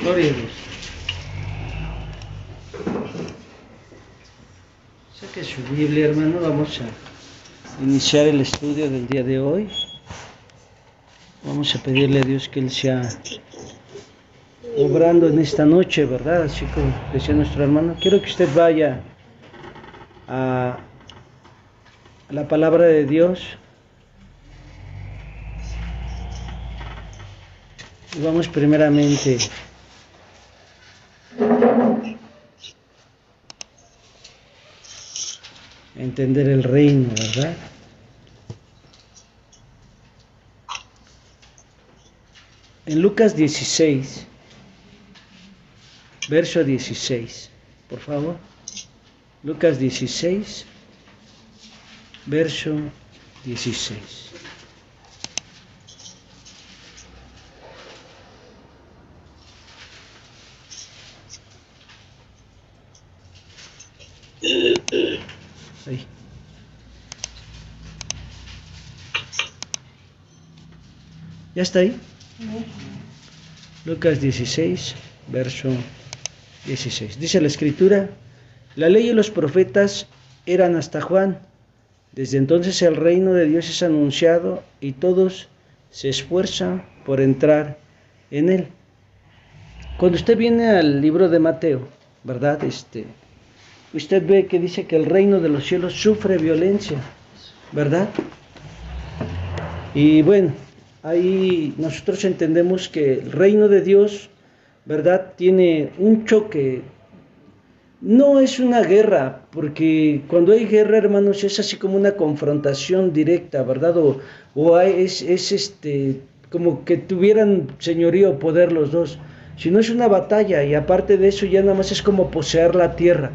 Gloria a Dios. Saque su Biblia, hermano. Vamos a iniciar el estudio del día de hoy. Vamos a pedirle a Dios que Él sea obrando en esta noche, ¿verdad? Así como decía nuestro hermano. Quiero que usted vaya a la palabra de Dios. Y vamos primeramente a entender el reino, ¿verdad? En Lucas 16, verso 16, por favor. Lucas 16, verso 16. Ahí. ¿Ya está ahí? Lucas 16, verso 16. Dice la Escritura: la ley y los profetas eran hasta Juan. Desde entonces el reino de Dios es anunciado y todos se esfuerzan por entrar en él. Cuando usted viene al libro de Mateo, ¿verdad? Usted ve que dice que el reino de los cielos sufre violencia, ¿verdad? Y bueno, ahí nosotros entendemos que el reino de Dios, ¿verdad?, tiene un choque. No es una guerra, porque cuando hay guerra, hermanos, es así como una confrontación directa, ¿verdad? Es como que tuvieran señorío o poder los dos. Si no, es una batalla, y aparte de eso ya nada más es como poseer la tierra.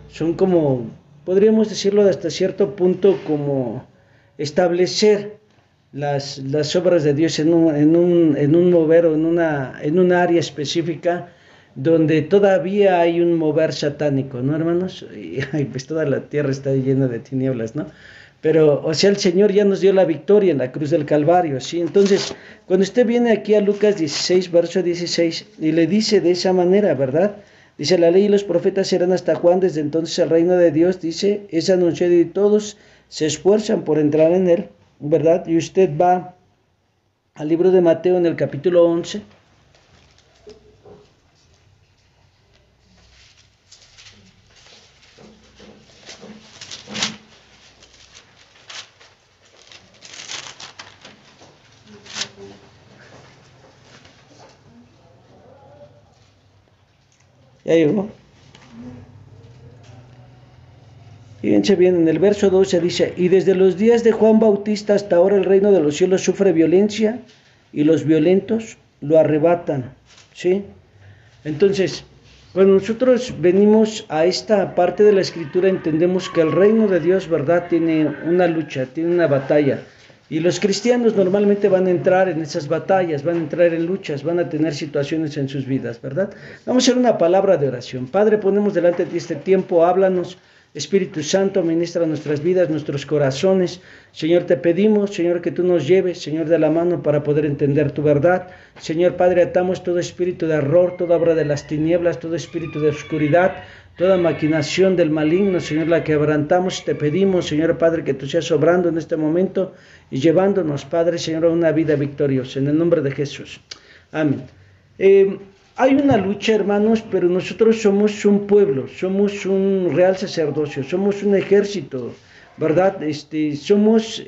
Son como, podríamos decirlo hasta cierto punto, como establecer las obras de Dios en un mover o en una área específica donde todavía hay un mover satánico, ¿no, hermanos? Y pues toda la tierra está llena de tinieblas, ¿no? Pero, o sea, el Señor ya nos dio la victoria en la cruz del Calvario, ¿sí? Entonces, cuando usted viene aquí a Lucas 16, verso 16, y le dice de esa manera, ¿verdad? Dice, la ley y los profetas eran hasta Juan, desde entonces el reino de Dios, dice, es anunciado y todos se esfuerzan por entrar en él, ¿verdad? Y usted va al libro de Mateo en el capítulo 11. Ya llegó. Fíjense bien, en el verso 12 dice, y desde los días de Juan Bautista hasta ahora el reino de los cielos sufre violencia y los violentos lo arrebatan, ¿sí? Entonces, cuando nosotros venimos a esta parte de la Escritura, entendemos que el reino de Dios, ¿verdad?, tiene una lucha, tiene una batalla. Y los cristianos normalmente van a entrar en esas batallas, van a entrar en luchas, van a tener situaciones en sus vidas, ¿verdad? Vamos a hacer una palabra de oración. Padre, ponemos delante de ti este tiempo, háblanos. Espíritu Santo, ministra nuestras vidas, nuestros corazones. Señor, te pedimos, Señor, que tú nos lleves, Señor, de la mano para poder entender tu verdad. Señor Padre, atamos todo espíritu de error, toda obra de las tinieblas, todo espíritu de oscuridad, toda maquinación del maligno, Señor, la quebrantamos. Te pedimos, Señor Padre, que tú seas obrando en este momento y llevándonos, Padre, Señor, a una vida victoriosa. En el nombre de Jesús. Amén. Hay una lucha, hermanos, pero nosotros somos un pueblo, somos un real sacerdocio, somos un ejército, ¿verdad? Somos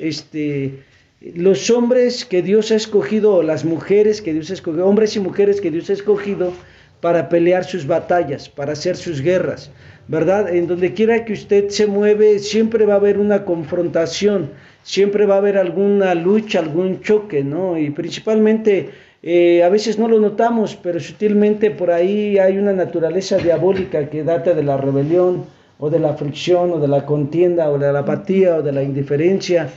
los hombres que Dios ha escogido, o las mujeres que Dios ha escogido, hombres y mujeres que Dios ha escogido para pelear sus batallas, para hacer sus guerras, ¿verdad? En donde quiera que usted se mueve, siempre va a haber una confrontación, siempre va a haber alguna lucha, algún choque, ¿no? Y principalmente a veces no lo notamos, pero sutilmente por ahí hay una naturaleza diabólica que data de la rebelión, o de la fricción, o de la contienda, o de la apatía, o de la indiferencia,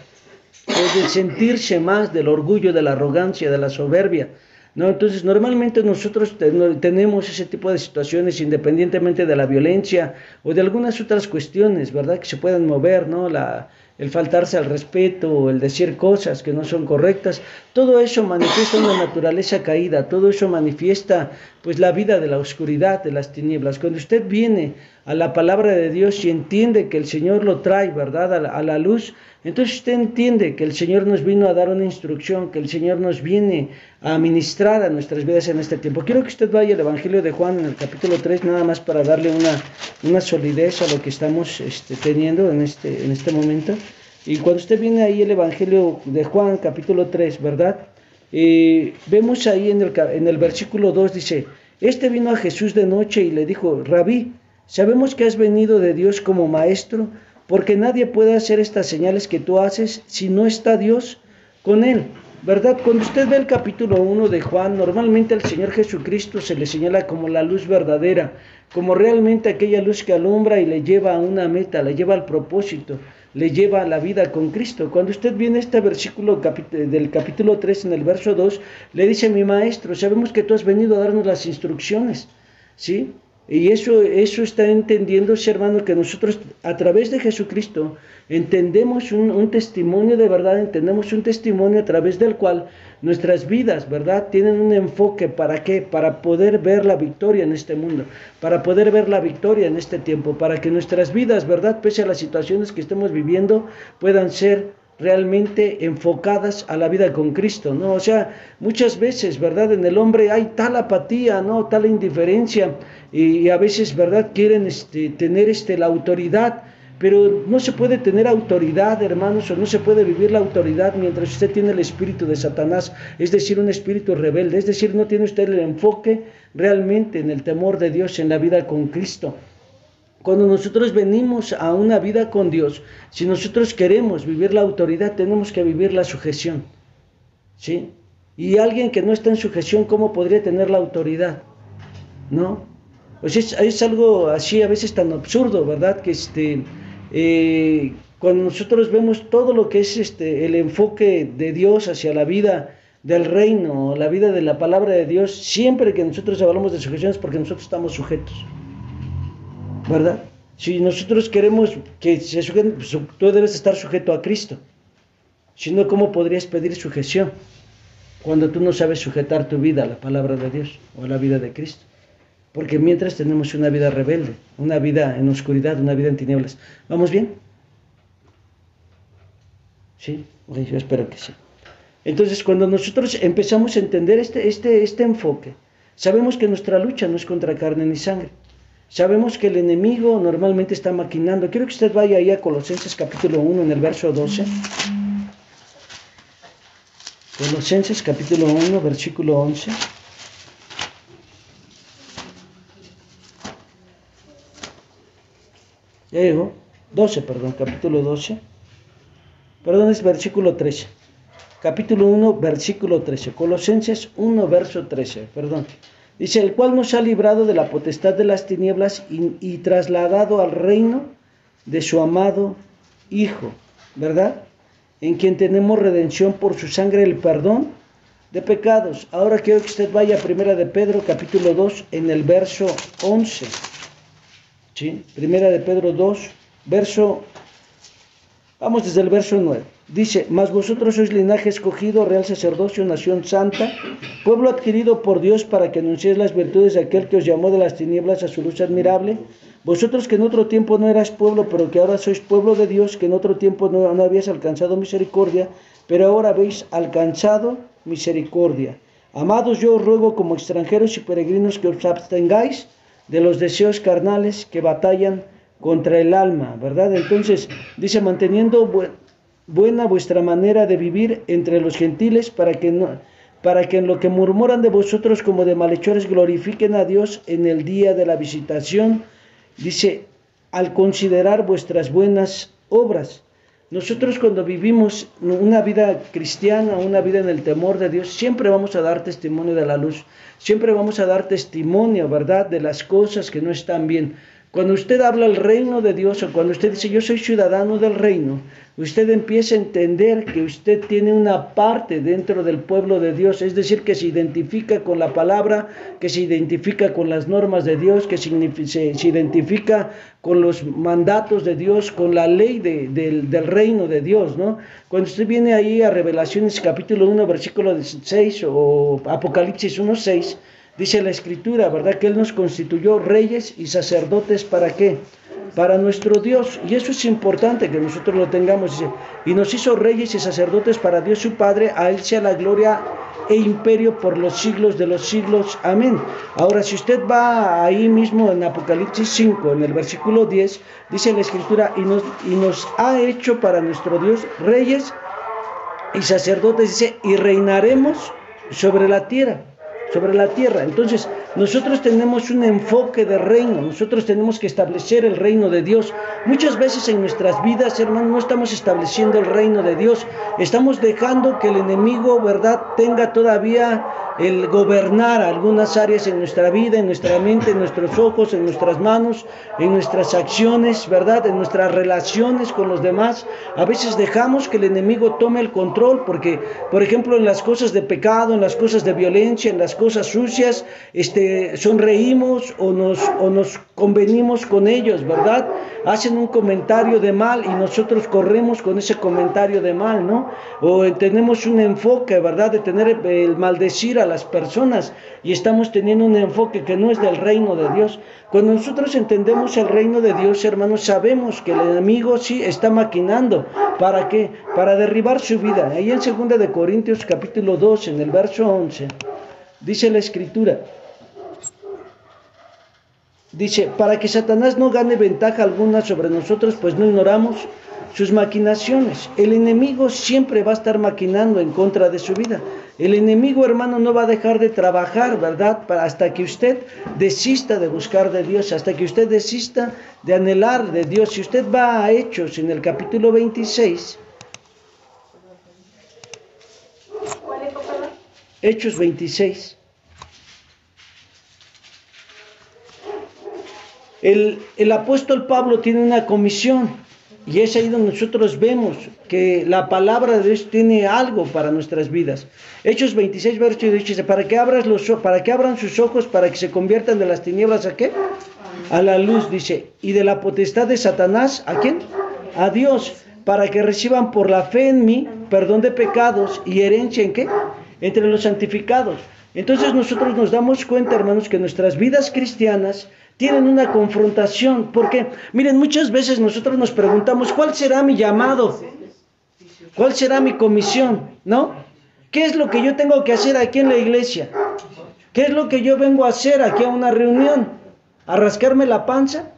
o de sentirse más, del orgullo, de la arrogancia, de la soberbia, ¿no? Entonces, normalmente nosotros tenemos ese tipo de situaciones independientemente de la violencia o de algunas otras cuestiones, ¿verdad?, que se puedan mover, ¿no? el faltarse al respeto, el decir cosas que no son correctas, todo eso manifiesta una naturaleza caída, todo eso manifiesta pues la vida de la oscuridad, de las tinieblas. Cuando usted viene a la palabra de Dios y entiende que el Señor lo trae, ¿verdad?, a la luz, entonces usted entiende que el Señor nos vino a dar una instrucción, que el Señor nos viene a ministrar a nuestras vidas en este tiempo. Quiero que usted vaya al Evangelio de Juan en el capítulo 3, nada más para darle una solidez a lo que estamos teniendo en este momento. Y cuando usted viene ahí el Evangelio de Juan, capítulo 3, ¿verdad? Vemos ahí en el versículo 2, dice, este vino a Jesús de noche y le dijo, Rabí, sabemos que has venido de Dios como maestro, porque nadie puede hacer estas señales que tú haces si no está Dios con él, ¿verdad? Cuando usted ve el capítulo 1 de Juan, normalmente al Señor Jesucristo se le señala como la luz verdadera, como realmente aquella luz que alumbra y le lleva a una meta, le lleva al propósito, le lleva a la vida con Cristo. Cuando usted viene a este versículo del capítulo 3, en el verso 2, le dice, mi maestro, sabemos que tú has venido a darnos las instrucciones, ¿sí? Y eso está entendiéndose, hermano, que nosotros a través de Jesucristo entendemos un testimonio de verdad, entendemos un testimonio a través del cual nuestras vidas, ¿verdad?, tienen un enfoque. ¿Para qué? Para poder ver la victoria en este mundo, para poder ver la victoria en este tiempo, para que nuestras vidas, ¿verdad?, pese a las situaciones que estemos viviendo, puedan ser realmente enfocadas a la vida con Cristo, ¿no? O sea, muchas veces, ¿verdad?, en el hombre hay tal apatía, ¿no?, tal indiferencia, y a veces, ¿verdad?, quieren tener la autoridad, pero no se puede tener autoridad, hermanos, o no se puede vivir la autoridad mientras usted tiene el espíritu de Satanás, es decir, un espíritu rebelde, es decir, no tiene usted el enfoque realmente en el temor de Dios, en la vida con Cristo. Cuando nosotros venimos a una vida con Dios, si nosotros queremos vivir la autoridad, tenemos que vivir la sujeción, ¿sí? Y alguien que no está en sujeción, ¿cómo podría tener la autoridad? ¿No? Pues es algo así a veces tan absurdo, ¿verdad? Que cuando nosotros vemos todo lo que es el enfoque de Dios hacia la vida del reino, la vida de la palabra de Dios, siempre que nosotros hablamos de sujeción es porque nosotros estamos sujetos, ¿verdad? Si nosotros queremos que se sujeten, pues tú debes estar sujeto a Cristo. Si no, ¿cómo podrías pedir sujeción cuando tú no sabes sujetar tu vida a la palabra de Dios o a la vida de Cristo? Porque mientras tenemos una vida rebelde, una vida en oscuridad, una vida en tinieblas. ¿Vamos bien? ¿Sí? Bueno, yo espero que sí. Entonces, cuando nosotros empezamos a entender este enfoque, sabemos que nuestra lucha no es contra carne ni sangre. Sabemos que el enemigo normalmente está maquinando. Quiero que usted vaya ahí a Colosenses capítulo 1 en el verso 12. Colosenses capítulo 1, versículo 11. Ya llegó. 12, perdón, capítulo 12. Perdón, es versículo 13. Capítulo 1, versículo 13. Colosenses 1, verso 13, perdón. Dice, el cual nos ha librado de la potestad de las tinieblas y trasladado al reino de su amado Hijo, ¿verdad? En quien tenemos redención por su sangre, el perdón de pecados. Ahora quiero que usted vaya a Primera de Pedro, capítulo 2, en el verso 11. ¿Sí? Primera de Pedro 2, vamos desde el verso 9. Dice, mas vosotros sois linaje escogido, real sacerdocio, nación santa, pueblo adquirido por Dios para que anunciéis las virtudes de aquel que os llamó de las tinieblas a su luz admirable. Vosotros que en otro tiempo no erais pueblo, pero que ahora sois pueblo de Dios, que en otro tiempo no habíais alcanzado misericordia, pero ahora habéis alcanzado misericordia. Amados, yo os ruego como extranjeros y peregrinos que os abstengáis de los deseos carnales que batallan contra el alma, ¿verdad? Entonces, dice, manteniendo buena vuestra manera de vivir entre los gentiles, para que en lo que murmuran de vosotros como de malhechores glorifiquen a Dios en el día de la visitación, dice, al considerar vuestras buenas obras. Nosotros cuando vivimos una vida cristiana, una vida en el temor de Dios, siempre vamos a dar testimonio de la luz, siempre vamos a dar testimonio, ¿verdad?, de las cosas que no están bien. Cuando usted habla el reino de Dios o cuando usted dice yo soy ciudadano del reino, usted empieza a entender que usted tiene una parte dentro del pueblo de Dios, es decir, que se identifica con la palabra, que se identifica con las normas de Dios, que se identifica con los mandatos de Dios, con la ley del reino de Dios, ¿no? Cuando usted viene ahí a Revelaciones capítulo 1, versículo 6 o Apocalipsis 1, 6, dice la Escritura, ¿verdad? Que Él nos constituyó reyes y sacerdotes, ¿para qué? Para nuestro Dios. Y eso es importante que nosotros lo tengamos. Dice, y nos hizo reyes y sacerdotes para Dios su Padre, a Él sea la gloria e imperio por los siglos de los siglos. Amén. Ahora, si usted va ahí mismo en Apocalipsis 5, en el versículo 10, dice la Escritura, y nos ha hecho para nuestro Dios reyes y sacerdotes, dice, y reinaremos sobre la tierra. Entonces, nosotros tenemos un enfoque de reino, nosotros tenemos que establecer el reino de Dios. Muchas veces en nuestras vidas, hermanos, no estamos estableciendo el reino de Dios, estamos dejando que el enemigo, ¿verdad?, tenga todavía el gobernar algunas áreas en nuestra vida, en nuestra mente, en nuestros ojos, en nuestras manos, en nuestras acciones, ¿verdad?, en nuestras relaciones con los demás. A veces dejamos que el enemigo tome el control porque, por ejemplo, en las cosas de pecado, en las cosas de violencia, en las cosas sucias, sonreímos o nos convenimos con ellos, ¿verdad? Hacen un comentario de mal y nosotros corremos con ese comentario de mal, ¿no? O tenemos un enfoque, ¿verdad?, de tener el maldecir a las personas y estamos teniendo un enfoque que no es del reino de Dios. Cuando nosotros entendemos el reino de Dios, hermanos, sabemos que el enemigo sí está maquinando. ¿Para qué? Para derribar su vida. Ahí en 2 de Corintios capítulo 2, en el verso 11, dice la Escritura, dice, para que Satanás no gane ventaja alguna sobre nosotros, pues no ignoramos sus maquinaciones. El enemigo siempre va a estar maquinando en contra de su vida. El enemigo, hermano, no va a dejar de trabajar, ¿verdad?, hasta que usted desista de buscar de Dios, hasta que usted desista de anhelar de Dios. Si usted va a Hechos, en el capítulo 26, Hechos 26, el apóstol Pablo tiene una comisión. Y es ahí donde nosotros vemos que la palabra de Dios tiene algo para nuestras vidas. Hechos 26, verso 18 dice, para que abran sus ojos, para que se conviertan de las tinieblas, ¿a qué? A la luz, dice, y de la potestad de Satanás, ¿a quién? A Dios, para que reciban por la fe en mí perdón de pecados y herencia, ¿en qué? Entre los santificados. Entonces nosotros nos damos cuenta, hermanos, que nuestras vidas cristianas tienen una confrontación, porque, miren, muchas veces nosotros nos preguntamos, ¿cuál será mi llamado? ¿Cuál será mi comisión? ¿No? ¿Qué es lo que yo tengo que hacer aquí en la iglesia? ¿Qué es lo que yo vengo a hacer aquí a una reunión? ¿A rascarme la panza?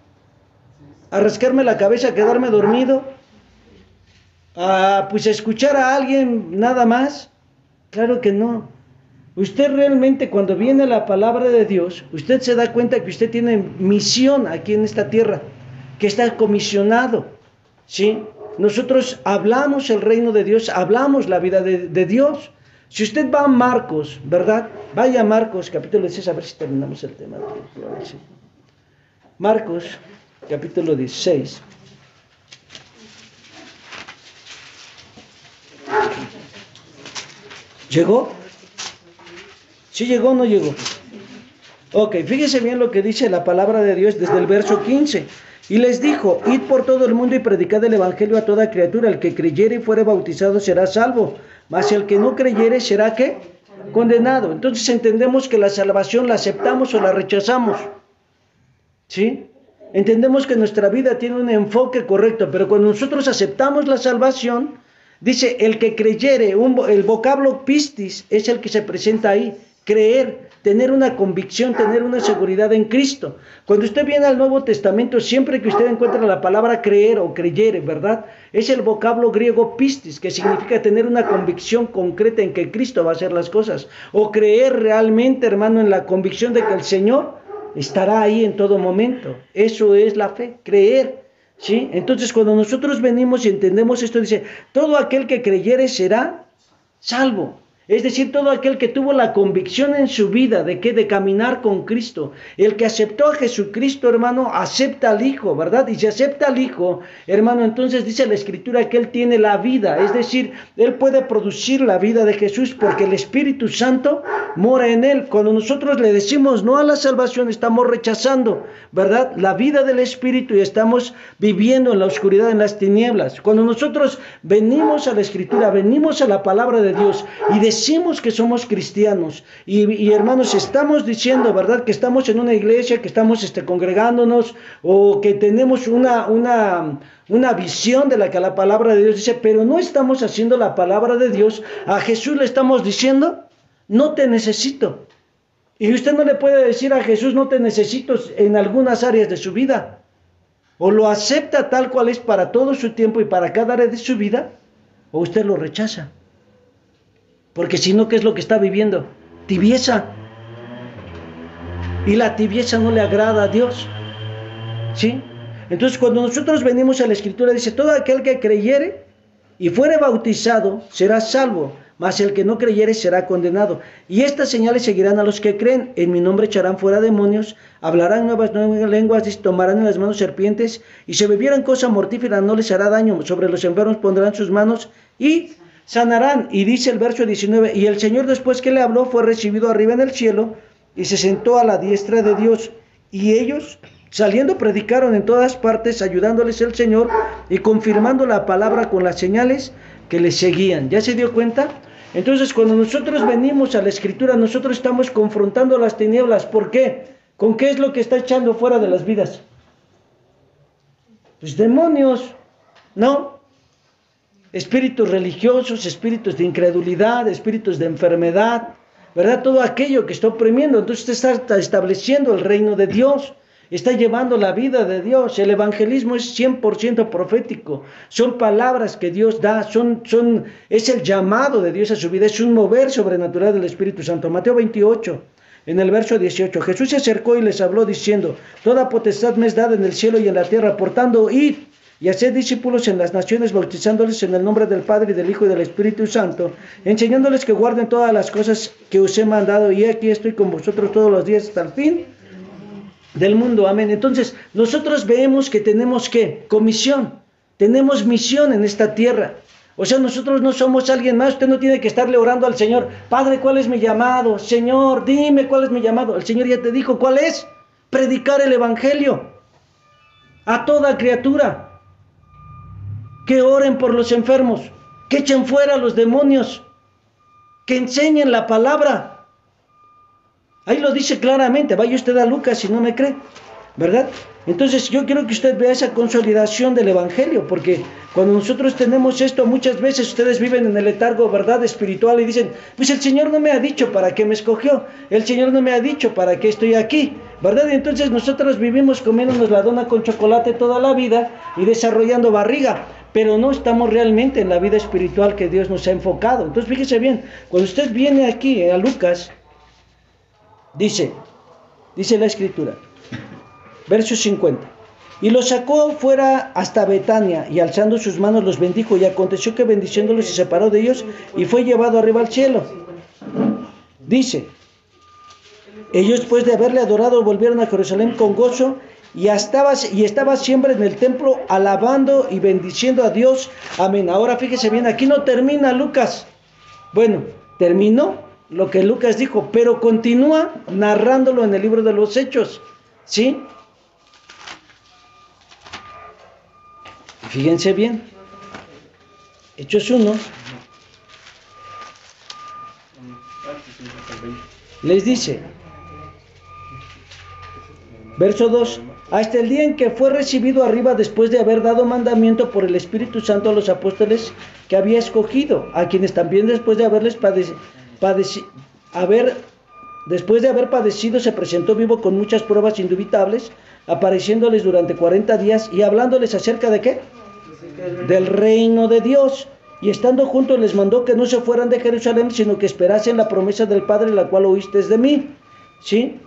¿A rascarme la cabeza, a quedarme dormido? ¿A pues escuchar a alguien nada más? Claro que no. Usted realmente, cuando viene la palabra de Dios, usted se da cuenta que usted tiene misión aquí en esta tierra, que está comisionado, ¿sí? Nosotros hablamos el reino de Dios, hablamos la vida de Dios. Si usted va a Marcos, ¿verdad? Vaya a Marcos, capítulo 16, a ver si terminamos el tema. Marcos, capítulo 16. ¿Llegó? ¿Sí llegó o no llegó? Ok, fíjese bien lo que dice la palabra de Dios desde el verso 15. Y les dijo, id por todo el mundo y predicad el evangelio a toda criatura. El que creyere y fuere bautizado será salvo, mas el que no creyere será, ¿qué? Condenado. Entonces entendemos que la salvación la aceptamos o la rechazamos, ¿sí? Entendemos que nuestra vida tiene un enfoque correcto, pero cuando nosotros aceptamos la salvación, dice, el que creyere, el vocablo pistis es el que se presenta ahí. Creer, tener una convicción, tener una seguridad en Cristo. Cuando usted viene al Nuevo Testamento, siempre que usted encuentra la palabra creer o creyere, ¿verdad? Es el vocablo griego pistis, que significa tener una convicción concreta en que Cristo va a hacer las cosas. O creer realmente, hermano, en la convicción de que el Señor estará ahí en todo momento. Eso es la fe, creer, ¿sí? Entonces, cuando nosotros venimos y entendemos esto, dice, todo aquel que creyere será salvo. Es decir, todo aquel que tuvo la convicción en su vida de que de caminar con Cristo, el que aceptó a Jesucristo, hermano, acepta al Hijo, ¿verdad? Y si acepta al Hijo, hermano, entonces dice la Escritura que Él tiene la vida, es decir, Él puede producir la vida de Jesús porque el Espíritu Santo mora en Él. Cuando nosotros le decimos no a la salvación, estamos rechazando, ¿verdad?, la vida del Espíritu y estamos viviendo en la oscuridad, en las tinieblas. Cuando nosotros venimos a la Escritura, venimos a la palabra de Dios y decimos que somos cristianos y hermanos, estamos diciendo, ¿verdad?, que estamos en una iglesia, que estamos congregándonos o que tenemos una visión de la que la palabra de Dios dice, pero no estamos haciendo la palabra de Dios. A Jesús le estamos diciendo, no te necesito. Y usted no le puede decir a Jesús, no te necesito en algunas áreas de su vida. O lo acepta tal cual es para todo su tiempo y para cada área de su vida, o usted lo rechaza. Porque si no, ¿qué es lo que está viviendo? Tibieza. Y la tibieza no le agrada a Dios. ¿Sí? Entonces, cuando nosotros venimos a la Escritura, dice, todo aquel que creyere y fuere bautizado será salvo, mas el que no creyere será condenado. Y estas señales seguirán a los que creen. En mi nombre echarán fuera demonios, hablarán nuevas lenguas, tomarán en las manos serpientes, y si bebieran cosa mortífera no les hará daño. Sobre los enfermos pondrán sus manos y sanarán. Y dice el verso 19, y el Señor, después que le habló, fue recibido arriba en el cielo y se sentó a la diestra de Dios. Y ellos, saliendo, predicaron en todas partes, ayudándoles el Señor y confirmando la palabra con las señales que les seguían. ¿Ya se dio cuenta? Entonces, cuando nosotros venimos a la Escritura, nosotros estamos confrontando las tinieblas. ¿Por qué? ¿Con qué es lo que está echando fuera de las vidas? Pues demonios, ¿no? Espíritus religiosos, espíritus de incredulidad, espíritus de enfermedad, ¿verdad? Todo aquello que está oprimiendo. Entonces usted está estableciendo el reino de Dios, está llevando la vida de Dios. El evangelismo es 100% profético, son palabras que Dios da, es el llamado de Dios a su vida, es un mover sobrenatural del Espíritu Santo. Mateo 28, en el verso 18, Jesús se acercó y les habló diciendo, toda potestad me es dada en el cielo y en la tierra, por tanto, id y haced discípulos en las naciones, bautizándoles en el nombre del Padre, y del Hijo, y del Espíritu Santo, enseñándoles que guarden todas las cosas que os he mandado, y aquí estoy con vosotros todos los días hasta el fin del mundo. Amén. Entonces, nosotros vemos que tenemos ¿qué? Comisión, tenemos misión en esta tierra. O sea, nosotros no somos alguien más. Usted no tiene que estarle orando al Señor, Padre, ¿cuál es mi llamado? Señor, dime cuál es mi llamado. El Señor ya te dijo cuál es: predicar el Evangelio a toda criatura, que oren por los enfermos, que echen fuera a los demonios, que enseñen la palabra. Ahí lo dice claramente. Vaya usted a Lucas si no me cree, ¿verdad? Entonces yo quiero que usted vea esa consolidación del Evangelio, porque cuando nosotros tenemos esto, muchas veces ustedes viven en el letargo, ¿verdad?, espiritual, y dicen, pues el Señor no me ha dicho para qué me escogió, el Señor no me ha dicho para qué estoy aquí, ¿verdad? Y entonces nosotros vivimos comiéndonos la dona con chocolate toda la vida y desarrollando barriga, pero no estamos realmente en la vida espiritual que Dios nos ha enfocado. Entonces fíjese bien, cuando usted viene aquí a Lucas, dice la Escritura, verso 50, y los sacó fuera hasta Betania, y alzando sus manos los bendijo, y aconteció que bendiciéndolos se separó de ellos, y fue llevado arriba al cielo. Dice, ellos después de haberle adorado volvieron a Jerusalén con gozo, y estaba siempre en el templo alabando y bendiciendo a Dios. Amén. Ahora fíjese bien, aquí no termina Lucas. Bueno, terminó lo que Lucas dijo, pero continúa narrándolo en el libro de los Hechos, ¿sí? Fíjense bien, Hechos 1, les dice, verso 2, hasta el día en que fue recibido arriba, después de haber dado mandamiento por el Espíritu Santo a los apóstoles que había escogido, a quienes también después de haber padecido se presentó vivo con muchas pruebas indubitables, apareciéndoles durante 40 días y hablándoles acerca de ¿qué? Del reino de Dios. Y estando juntos les mandó que no se fueran de Jerusalén, sino que esperasen la promesa del Padre, la cual oísteis de mí, ¿sí?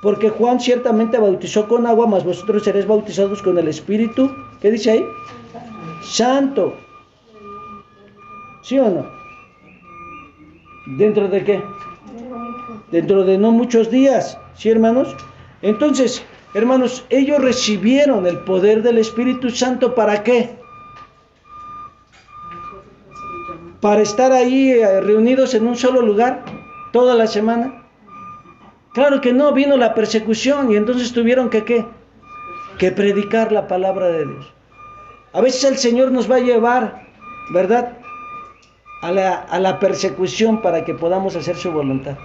Porque Juan ciertamente bautizó con agua, mas vosotros seréis bautizados con el Espíritu. ¿Qué dice ahí? Santo. ¿Sí o no? ¿Dentro de qué? Dentro de no muchos días, ¿sí, hermanos? Entonces, hermanos, ellos recibieron el poder del Espíritu Santo, ¿para qué? ¿Para estar ahí reunidos en un solo lugar toda la semana? Claro que no, vino la persecución y entonces tuvieron que ¿qué? Que predicar la palabra de Dios. A veces el Señor nos va a llevar, ¿verdad?, a la persecución para que podamos hacer su voluntad.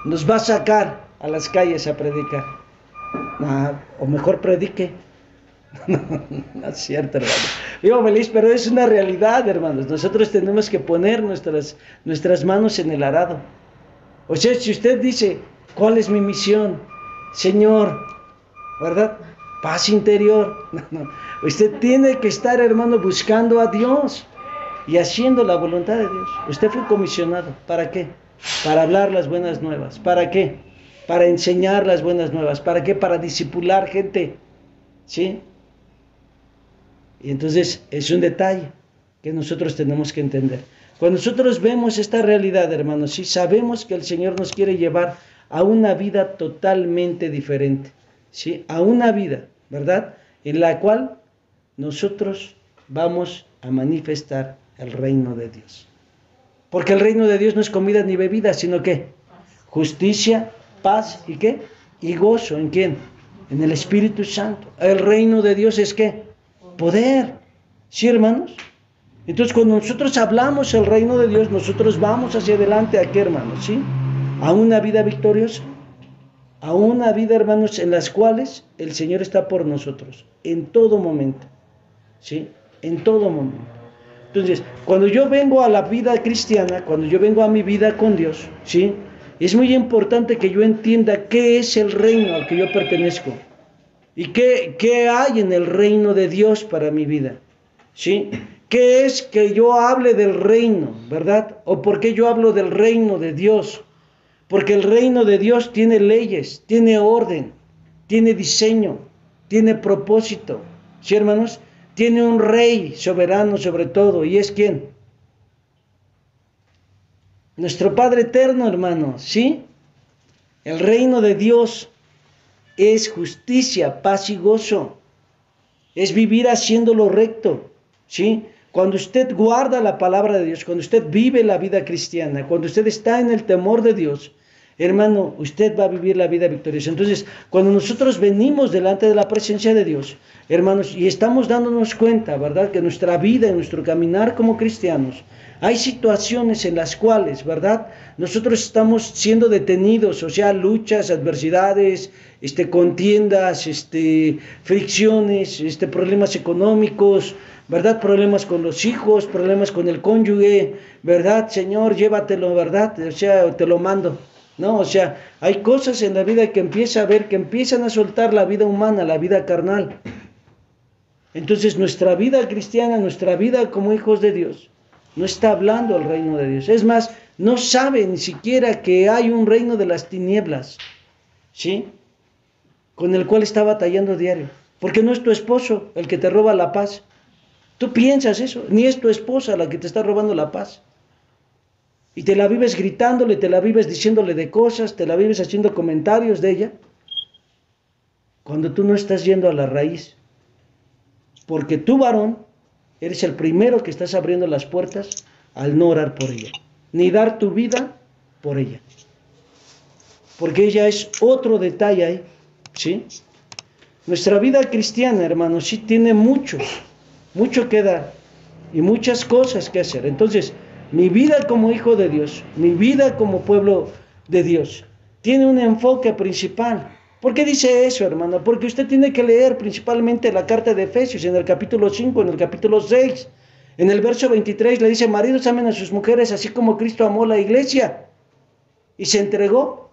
Nos va a sacar a las calles a predicar. O mejor predique. No es cierto, hermano. Vivo feliz, pero es una realidad, hermanos. Nosotros tenemos que poner nuestras manos en el arado. O sea, si usted dice, ¿cuál es mi misión? Señor, ¿verdad? Paz interior. No. Usted tiene que estar, hermano, buscando a Dios y haciendo la voluntad de Dios. Usted fue comisionado. ¿Para qué? Para hablar las buenas nuevas. ¿Para qué? Para enseñar las buenas nuevas. ¿Para qué? Para discipular gente. ¿Sí? Y entonces es un detalle que nosotros tenemos que entender. Cuando nosotros vemos esta realidad, hermanos, sí sabemos que el Señor nos quiere llevar a una vida totalmente diferente, ¿sí? A una vida, ¿verdad?, en la cual nosotros vamos a manifestar el reino de Dios. Porque el reino de Dios no es comida ni bebida, sino que justicia, paz y ¿qué? Y gozo. ¿En quién? En el Espíritu Santo. El reino de Dios es ¿qué? Poder. ¿Sí, hermanos? Entonces, cuando nosotros hablamos el reino de Dios, nosotros vamos hacia adelante. ¿A qué, hermanos? ¿Sí? A una vida victoriosa. A una vida, hermanos, en las cuales el Señor está por nosotros. En todo momento. ¿Sí? En todo momento. Entonces, cuando yo vengo a la vida cristiana, cuando yo vengo a mi vida con Dios, ¿sí?, es muy importante que yo entienda qué es el reino al que yo pertenezco. ¿Y qué hay en el reino de Dios para mi vida? ¿Sí? ¿Qué es que yo hable del reino, verdad? ¿O por qué yo hablo del reino de Dios? Porque el reino de Dios tiene leyes, tiene orden, tiene diseño, tiene propósito. ¿Sí, hermanos? Tiene un rey soberano sobre todo. ¿Y es quién? Nuestro Padre eterno, hermanos. ¿Sí? El reino de Dios es justicia, paz y gozo. Es vivir haciendo lo recto, ¿sí? Cuando usted guarda la palabra de Dios, cuando usted vive la vida cristiana, cuando usted está en el temor de Dios, hermano, usted va a vivir la vida victoriosa. Entonces, cuando nosotros venimos delante de la presencia de Dios, hermanos, y estamos dándonos cuenta, ¿verdad?, que nuestra vida, en nuestro caminar como cristianos, hay situaciones en las cuales, ¿verdad?, nosotros estamos siendo detenidos, o sea, luchas, adversidades, contiendas, fricciones, problemas económicos, ¿verdad?, problemas con los hijos, problemas con el cónyuge, ¿verdad? Señor, llévatelo, ¿verdad? O sea, te lo mando. No, o sea, hay cosas en la vida que empieza a ver, que empiezan a soltar la vida humana, la vida carnal. Entonces nuestra vida cristiana, nuestra vida como hijos de Dios, no está hablando el reino de Dios. Es más, no sabe ni siquiera que hay un reino de las tinieblas, ¿sí?, con el cual está batallando diario. Porque no es tu esposo el que te roba la paz. Tú piensas eso, ni es tu esposa la que te está robando la paz. Y te la vives gritándole, te la vives diciéndole de cosas, te la vives haciendo comentarios de ella, cuando tú no estás yendo a la raíz. Porque tú, varón, eres el primero que estás abriendo las puertas al no orar por ella, ni dar tu vida por ella. Porque ella es otro detalle ahí, ¿sí? Nuestra vida cristiana, hermanos, sí tiene mucho que dar y muchas cosas que hacer. Entonces, mi vida como hijo de Dios, mi vida como pueblo de Dios, tiene un enfoque principal. ¿Por qué dice eso, hermano? Porque usted tiene que leer principalmente la carta de Efesios, en el capítulo 5, en el capítulo 6. En el verso 23 le dice: maridos, amen a sus mujeres, así como Cristo amó la iglesia y se entregó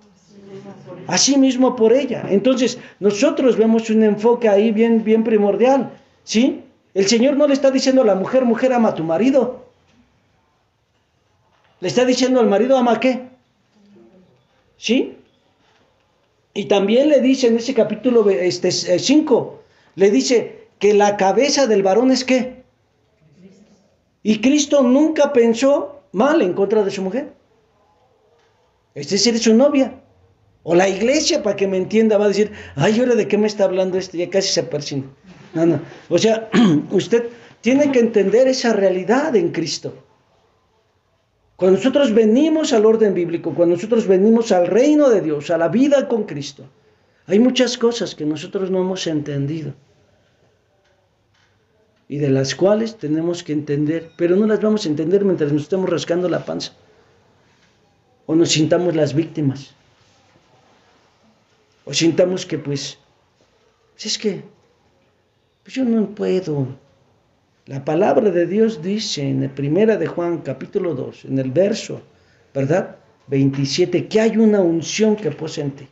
a sí mismo por ella. Entonces, nosotros vemos un enfoque ahí bien primordial, ¿sí? El Señor no le está diciendo a la mujer: mujer, ama a tu marido. Le está diciendo al marido: ¿ama qué? ¿Sí? Y también le dice en ese capítulo 5, le dice que la cabeza del varón es ¿qué? Y Cristo nunca pensó mal en contra de su mujer. Es decir, su novia. O la iglesia, para que me entienda, va a decir, ay, ¿ahora de qué me está hablando esto? Ya casi se persina. No, no. O sea, usted tiene que entender esa realidad en Cristo. Cuando nosotros venimos al orden bíblico, cuando nosotros venimos al reino de Dios, a la vida con Cristo, hay muchas cosas que nosotros no hemos entendido y de las cuales tenemos que entender, pero no las vamos a entender mientras nos estemos rascando la panza o nos sintamos las víctimas o sintamos que pues es que pues yo no puedo. La palabra de Dios dice en la primera de Juan capítulo 2, en el verso, ¿verdad? 27, que hay una unción que posa en ti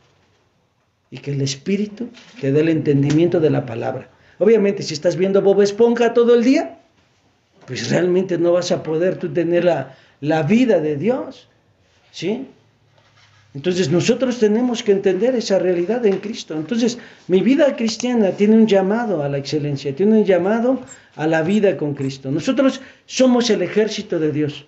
y que el Espíritu te dé el entendimiento de la palabra. Obviamente, si estás viendo Bob Esponja todo el día, pues realmente no vas a poder tú tener la vida de Dios, ¿sí? Entonces nosotros tenemos que entender esa realidad en Cristo. Entonces mi vida cristiana tiene un llamado a la excelencia, tiene un llamado a la vida con Cristo. Nosotros somos el ejército de Dios.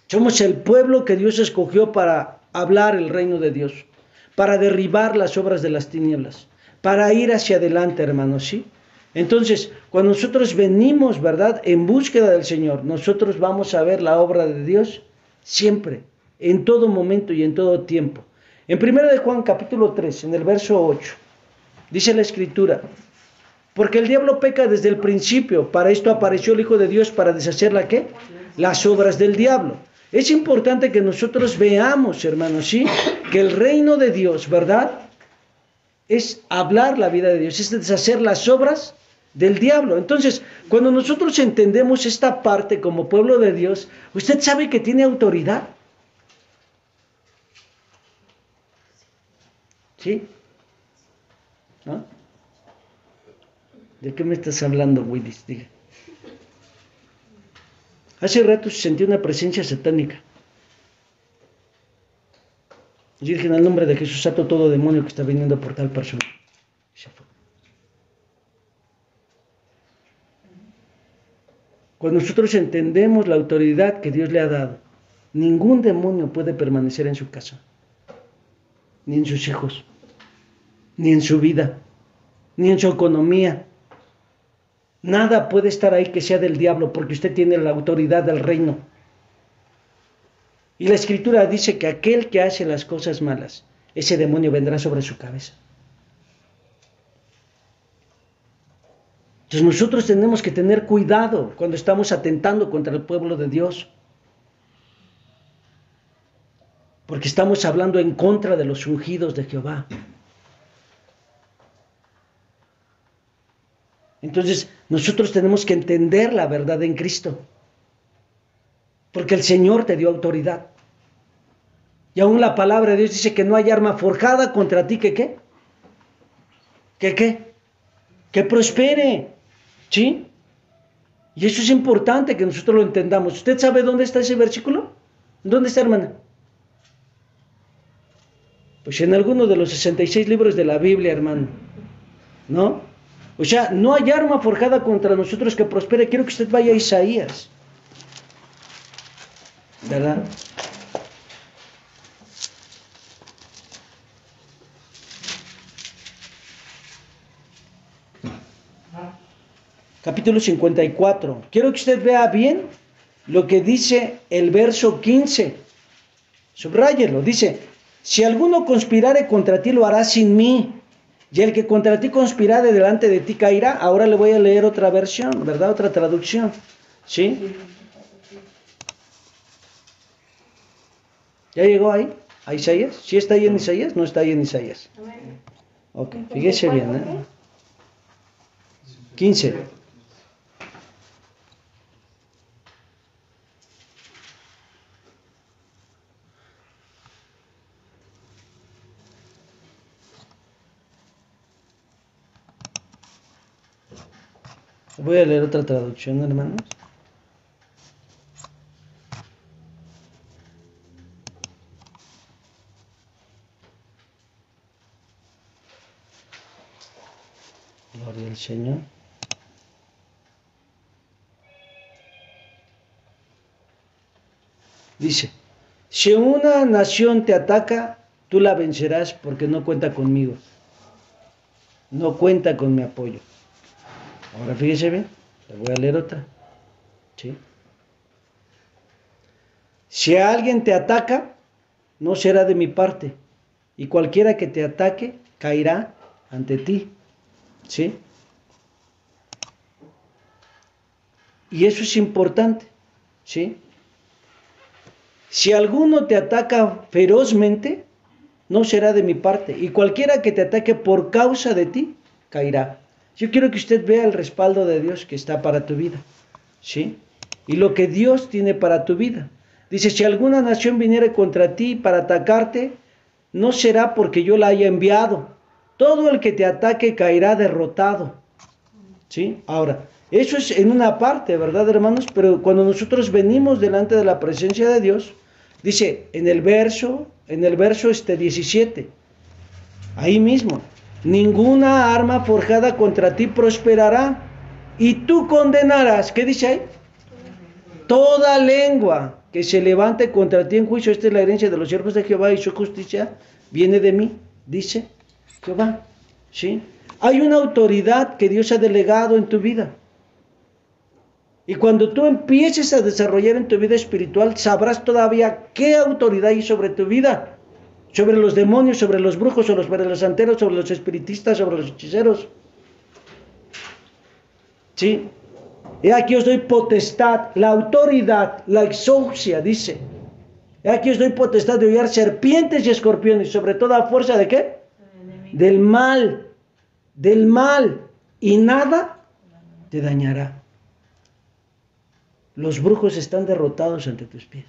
Somos el pueblo que Dios escogió para hablar el reino de Dios, para derribar las obras de las tinieblas, para ir hacia adelante, hermanos, ¿sí? Entonces, cuando nosotros venimos, ¿verdad?, en búsqueda del Señor, nosotros vamos a ver la obra de Dios siempre, en todo momento y en todo tiempo. En 1 de Juan capítulo 3, en el verso 8, dice la Escritura, porque el diablo peca desde el principio, para esto apareció el Hijo de Dios para deshacer ¿la qué? Las obras del diablo. Es importante que nosotros veamos, hermanos, ¿sí?, que el reino de Dios, ¿verdad?, es hablar la vida de Dios, es deshacer las obras del diablo. Entonces, cuando nosotros entendemos esta parte como pueblo de Dios, usted sabe que tiene autoridad. ¿Sí? ¿No? ¿De qué me estás hablando, Willis? Diga. Hace rato sentí una presencia satánica. Y dije, en el nombre de Jesús, ato todo demonio que está viniendo por tal persona. Y se fue. Cuando nosotros entendemos la autoridad que Dios le ha dado, ningún demonio puede permanecer en su casa, ni en sus hijos, ni en su vida, ni en su economía. Nada puede estar ahí que sea del diablo, porque usted tiene la autoridad del reino. Y la Escritura dice que aquel que hace las cosas malas, ese demonio vendrá sobre su cabeza. Entonces nosotros tenemos que tener cuidado cuando estamos atentando contra el pueblo de Dios. Porque estamos hablando en contra de los ungidos de Jehová. Entonces nosotros tenemos que entender la verdad en Cristo. Porque el Señor te dio autoridad. Y aún la palabra de Dios dice que no hay arma forjada contra ti que ¿qué? ¿Que qué? Que prospere. ¿Sí? Y eso es importante que nosotros lo entendamos. ¿Usted sabe dónde está ese versículo? ¿Dónde está, hermana? Pues en alguno de los 66 libros de la Biblia, hermano. ¿No? O sea, no hay arma forjada contra nosotros que prospere. Quiero que usted vaya a Isaías. ¿Verdad? Capítulo 54. Quiero que usted vea bien lo que dice el verso 15. Subráyelo. Dice, si alguno conspirare contra ti, lo hará sin mí. Y el que contra ti conspirare delante de ti caerá. Ahora le voy a leer otra versión, ¿verdad? Otra traducción. ¿Sí? ¿Ya llegó ahí? ¿A Isaías? ¿Sí está ahí en Isaías? No está ahí en Isaías. Ok, fíjese bien, ¿eh? 15. Voy a leer otra traducción, hermanos. Gloria al Señor. Dice, si una nación te ataca, tú la vencerás porque no cuenta conmigo. No cuenta con mi apoyo. Ahora fíjese bien, le voy a leer otra. ¿Sí? Si alguien te ataca, no será de mi parte, y cualquiera que te ataque caerá ante ti. ¿Sí? Y eso es importante. ¿Sí? Si alguno te ataca ferozmente, no será de mi parte, y cualquiera que te ataque por causa de ti caerá. Yo quiero que usted vea el respaldo de Dios que está para tu vida. ¿Sí? Y lo que Dios tiene para tu vida. Dice, si alguna nación viniera contra ti para atacarte, no será porque yo la haya enviado. Todo el que te ataque caerá derrotado. ¿Sí? Ahora, eso es en una parte, ¿verdad, hermanos? Pero cuando nosotros venimos delante de la presencia de Dios, dice en el verso 17, ahí mismo, ninguna arma forjada contra ti prosperará, y tú condenarás, ¿qué dice ahí? Toda lengua que se levante contra ti en juicio. Esta es la herencia de los siervos de Jehová, y su justicia viene de mí, dice Jehová. ¿Sí? Hay una autoridad que Dios ha delegado en tu vida. Y cuando tú empieces a desarrollar en tu vida espiritual, sabrás todavía qué autoridad hay sobre tu vida. Sobre los demonios, sobre los brujos, sobre los santeros, sobre los espiritistas, sobre los hechiceros. ¿Sí? He aquí os doy potestad, la autoridad, la exousia, dice. He aquí os doy potestad de hollar serpientes y escorpiones, sobre toda fuerza ¿de qué? Del mal, y nada te dañará. Los brujos están derrotados ante tus pies.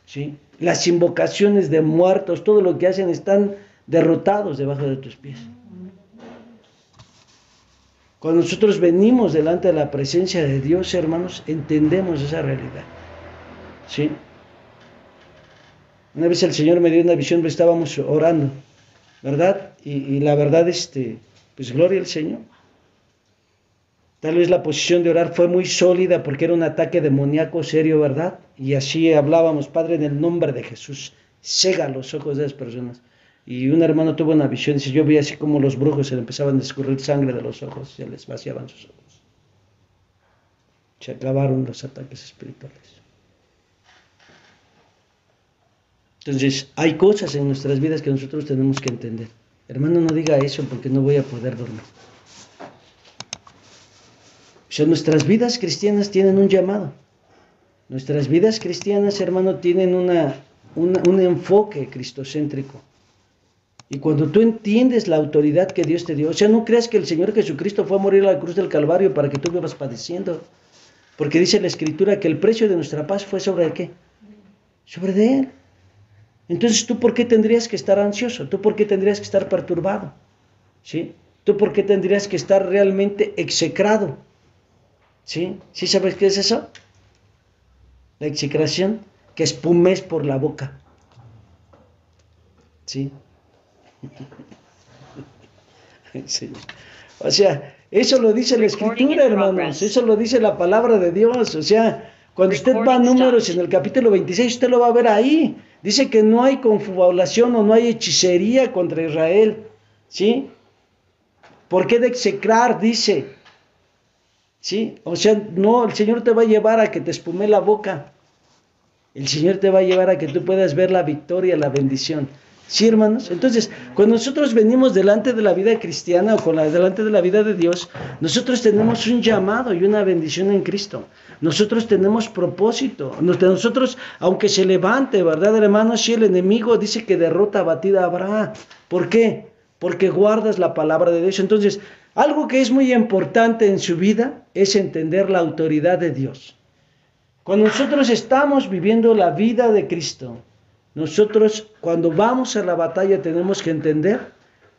¿Sí? Las invocaciones de muertos, todo lo que hacen están derrotados debajo de tus pies. Cuando nosotros venimos delante de la presencia de Dios, hermanos, entendemos esa realidad. ¿Sí? Una vez el Señor me dio una visión, estábamos orando, ¿verdad? Y la verdad, pues gloria al Señor. Tal vez la posición de orar fue muy sólida porque era un ataque demoníaco serio, ¿verdad? Y así hablábamos, Padre, en el nombre de Jesús, cega los ojos de esas personas. Y un hermano tuvo una visión, dice, yo vi así como los brujos se le empezaban a escurrir sangre de los ojos, se les vaciaban sus ojos. Se acabaron los ataques espirituales. Entonces, hay cosas en nuestras vidas que nosotros tenemos que entender. Hermano, no diga eso porque no voy a poder dormir. O sea, nuestras vidas cristianas tienen un llamado. Nuestras vidas cristianas, hermano, tienen un enfoque cristocéntrico. Y cuando tú entiendes la autoridad que Dios te dio, o sea, no creas que el Señor Jesucristo fue a morir a la cruz del Calvario para que tú vivas padeciendo. Porque dice la Escritura que el precio de nuestra paz fue ¿sobre qué? Sobre de Él. Entonces, ¿tú por qué tendrías que estar ansioso? ¿Tú por qué tendrías que estar perturbado? ¿Sí? ¿Tú por qué tendrías que estar realmente execrado? ¿Sí? ¿Sí sabes qué es eso? La execración, que espumes por la boca. ¿Sí? Sí. O sea, eso lo dice la Escritura, hermanos. Eso lo dice la palabra de Dios. O sea, cuando usted va a Números en el capítulo 26, usted lo va a ver ahí. Dice que no hay confabulación o no hay hechicería contra Israel. ¿Sí? ¿Por qué de execrar? Dice. ¿Sí? O sea, no, el Señor te va a llevar a que te espume la boca. El Señor te va a llevar a que tú puedas ver la victoria, la bendición. ¿Sí, hermanos? Entonces, cuando nosotros venimos delante de la vida cristiana o delante de la vida de Dios, nosotros tenemos un llamado y una bendición en Cristo. Nosotros tenemos propósito. Nosotros, aunque se levante, ¿verdad, hermanos? Si el enemigo dice que derrota batida habrá. ¿Por qué? Porque guardas la palabra de Dios. Entonces, algo que es muy importante en su vida es entender la autoridad de Dios. Cuando nosotros estamos viviendo la vida de Cristo, nosotros cuando vamos a la batalla tenemos que entender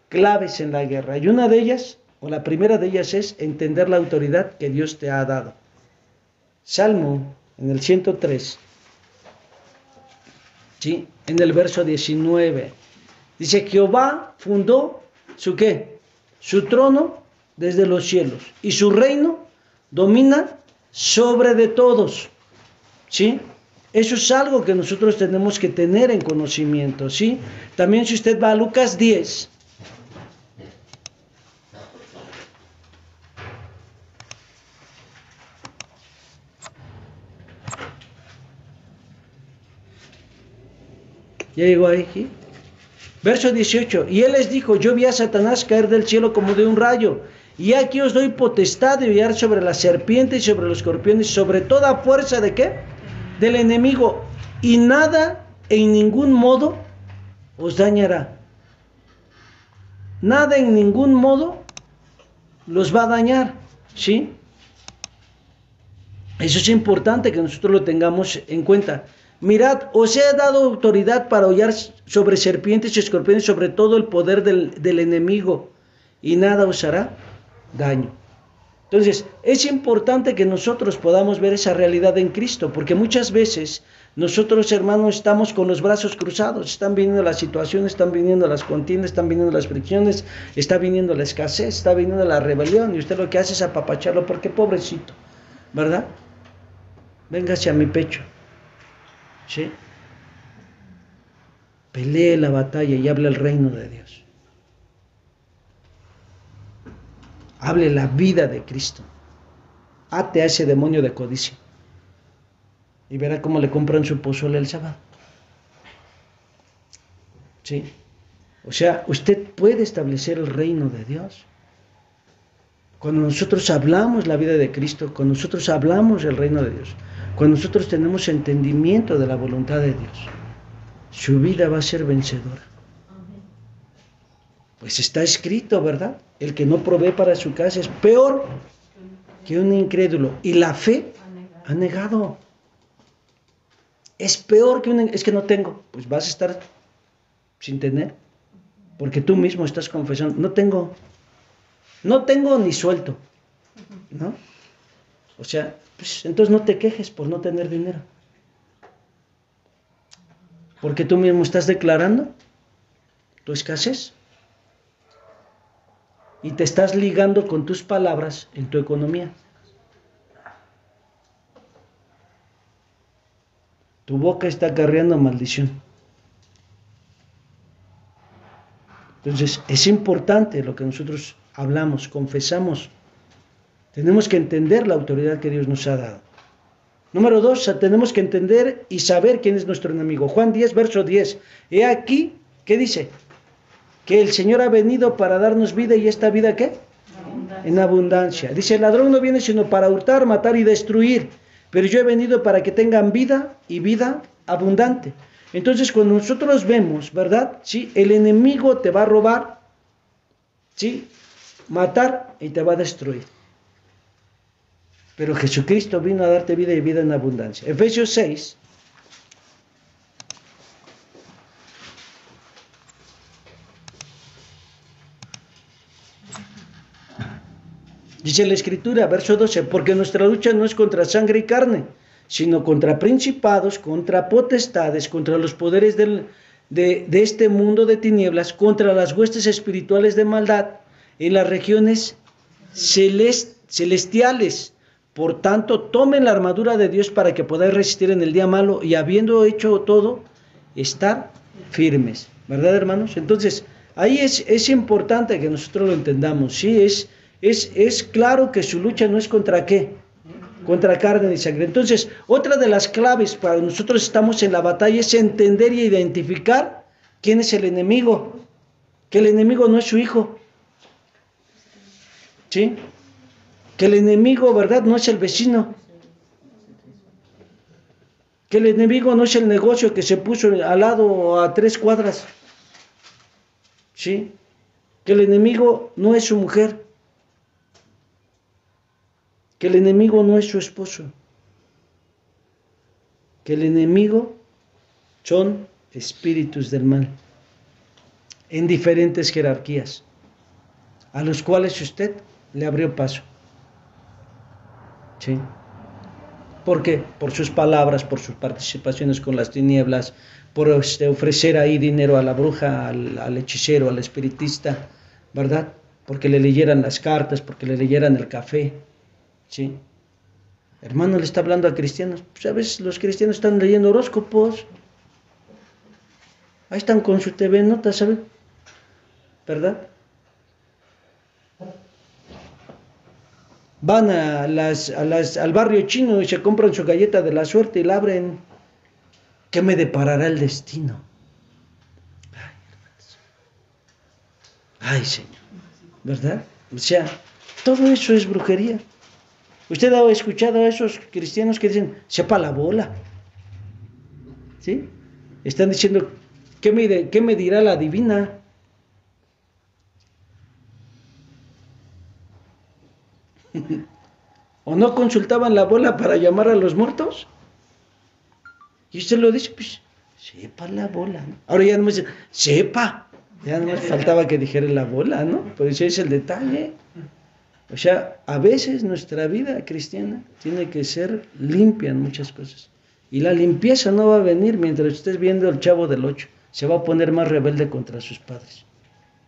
claves en la guerra. Y una de ellas, o la primera de ellas, es entender la autoridad que Dios te ha dado. Salmo, en el 103, ¿sí? En el verso 19, dice, Jehová fundó su ¿qué? Su trono desde los cielos, y su reino domina sobre de todos, ¿sí? Eso es algo que nosotros tenemos que tener en conocimiento, ¿sí? También si usted va a Lucas 10, ya llegó ahí, ¿sí? Verso 18, y él les dijo, yo vi a Satanás caer del cielo como de un rayo, y aquí os doy potestad de hollar sobre la serpiente y sobre los escorpiones, sobre toda fuerza ¿de qué? Del enemigo, y nada en ningún modo os dañará. Nada en ningún modo los va a dañar, ¿sí? Eso es importante que nosotros lo tengamos en cuenta. Mirad, os he dado autoridad para hollar sobre serpientes y escorpiones, sobre todo el poder del enemigo, y nada os hará daño. Entonces, es importante que nosotros podamos ver esa realidad en Cristo, porque muchas veces nosotros, hermanos, estamos con los brazos cruzados, están viniendo las situaciones, están viniendo las contiendas, están viniendo las fricciones, está viniendo la escasez, está viniendo la rebelión, y usted lo que hace es apapacharlo, porque pobrecito, ¿verdad? Véngase a mi pecho, ¿sí? Pelee la batalla y hable el reino de Dios. Hable la vida de Cristo. Ate a ese demonio de codicia. Y verá cómo le compran su pozole el sábado. ¿Sí? O sea, usted puede establecer el reino de Dios. Cuando nosotros hablamos la vida de Cristo, cuando nosotros hablamos el reino de Dios, cuando nosotros tenemos entendimiento de la voluntad de Dios, su vida va a ser vencedora. Pues está escrito, ¿verdad? El que no provee para su casa es peor que un incrédulo. Y la fe ha negado. Es peor que es que no tengo. Pues vas a estar sin tener. Porque tú mismo estás confesando, no tengo ni suelto. ¿No? O sea, pues entonces no te quejes por no tener dinero. Porque tú mismo estás declarando tu escasez. Y te estás ligando con tus palabras en tu economía. Tu boca está acarreando maldición. Entonces, es importante lo que nosotros hablamos, confesamos. Tenemos que entender la autoridad que Dios nos ha dado. Número 2, tenemos que entender y saber quién es nuestro enemigo. Juan 10, verso 10. He aquí, ¿qué dice? Que el Señor ha venido para darnos vida, y esta vida ¿qué? En abundancia. Dice, el ladrón no viene sino para hurtar, matar y destruir, pero yo he venido para que tengan vida y vida abundante. Entonces, cuando nosotros vemos, ¿verdad? ¿Sí? El enemigo te va a robar, ¿sí? Matar y te va a destruir. Pero Jesucristo vino a darte vida y vida en abundancia. Efesios 6. Dice la Escritura, verso 12, porque nuestra lucha no es contra sangre y carne, sino contra principados, contra potestades, contra los poderes de este mundo de tinieblas, contra las huestes espirituales de maldad en las regiones celestiales. Por tanto, tomen la armadura de Dios para que podáis resistir en el día malo, y habiendo hecho todo, estar firmes. ¿Verdad, hermanos? Entonces, ahí es importante que nosotros lo entendamos, ¿sí? Es claro que su lucha no es contra ¿qué? Contra carne ni sangre. Entonces, otra de las claves para nosotros estamos en la batalla es entender y identificar quién es el enemigo. Que el enemigo no es su hijo. ¿Sí? Que el enemigo, ¿verdad? No es el vecino. Que el enemigo no es el negocio que se puso al lado o a 3 cuadras. ¿Sí? Que el enemigo no es su mujer. Que el enemigo no es su esposo. Que el enemigo son espíritus del mal en diferentes jerarquías, a los cuales usted le abrió paso. ¿Sí? ¿Por qué? Por sus palabras, por sus participaciones con las tinieblas, por ofrecer ahí dinero a la bruja, al hechicero, al espiritista, ¿verdad? Porque le leyeran las cartas, porque le leyeran el café. ¿Sí? Hermano, le está hablando a cristianos. Pues a veces los cristianos están leyendo horóscopos. Ahí están con su TV Notas, ¿sabe? ¿Verdad? Van al barrio chino y se compran su galleta de la suerte y la abren. ¿Qué me deparará el destino? Ay, hermanos. Ay, Señor. ¿Verdad? O sea, todo eso es brujería. Usted ha escuchado a esos cristianos que dicen, sepa la bola. ¿Sí? Están diciendo, ¿qué me dirá la divina? ¿O no consultaban la bola para llamar a los muertos? Y usted lo dice, pues, sepa la bola, ¿no? Ahora ya no me dice, sepa. Ya no me faltaba que dijera la bola, ¿no? Pero ese es el detalle. O sea, a veces nuestra vida cristiana tiene que ser limpia en muchas cosas. Y la limpieza no va a venir mientras estés viendo el Chavo del Ocho. Se va a poner más rebelde contra sus padres.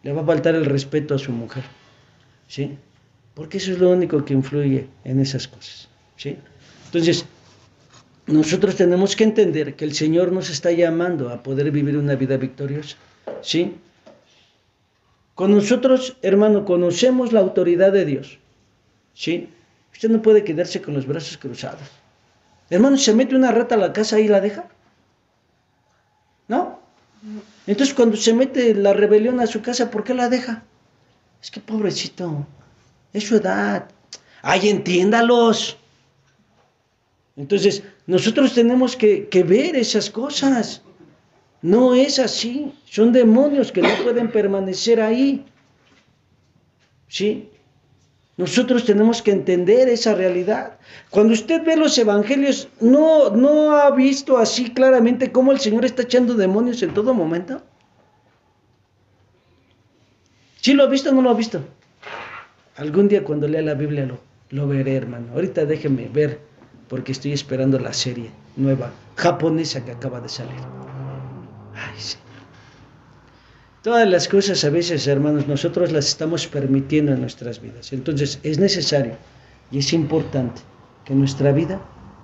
Le va a faltar el respeto a su mujer. ¿Sí? Porque eso es lo único que influye en esas cosas. ¿Sí? Entonces, nosotros tenemos que entender que el Señor nos está llamando a poder vivir una vida victoriosa. ¿Sí? Con nosotros, hermano, conocemos la autoridad de Dios. ¿Sí? Usted no puede quedarse con los brazos cruzados. Hermano, ¿se mete una rata a la casa y la deja? ¿No? Entonces, cuando se mete la rebelión a su casa, ¿por qué la deja? Es que pobrecito, es su edad. ¡Ay, entiéndalos! Entonces, nosotros tenemos que ver esas cosas. No es así. Son demonios que no pueden permanecer ahí. ¿Sí? Nosotros tenemos que entender esa realidad. Cuando usted ve los evangelios, ¿no ha visto así claramente cómo el Señor está echando demonios en todo momento? ¿Sí lo ha visto o no lo ha visto? Algún día cuando lea la Biblia lo veré, hermano. Ahorita déjeme ver, porque estoy esperando la serie nueva, japonesa que acaba de salir. Ay, sí. Todas las cosas a veces, hermanos, nosotros las estamos permitiendo en nuestras vidas. Entonces es necesario y es importante que nuestra vida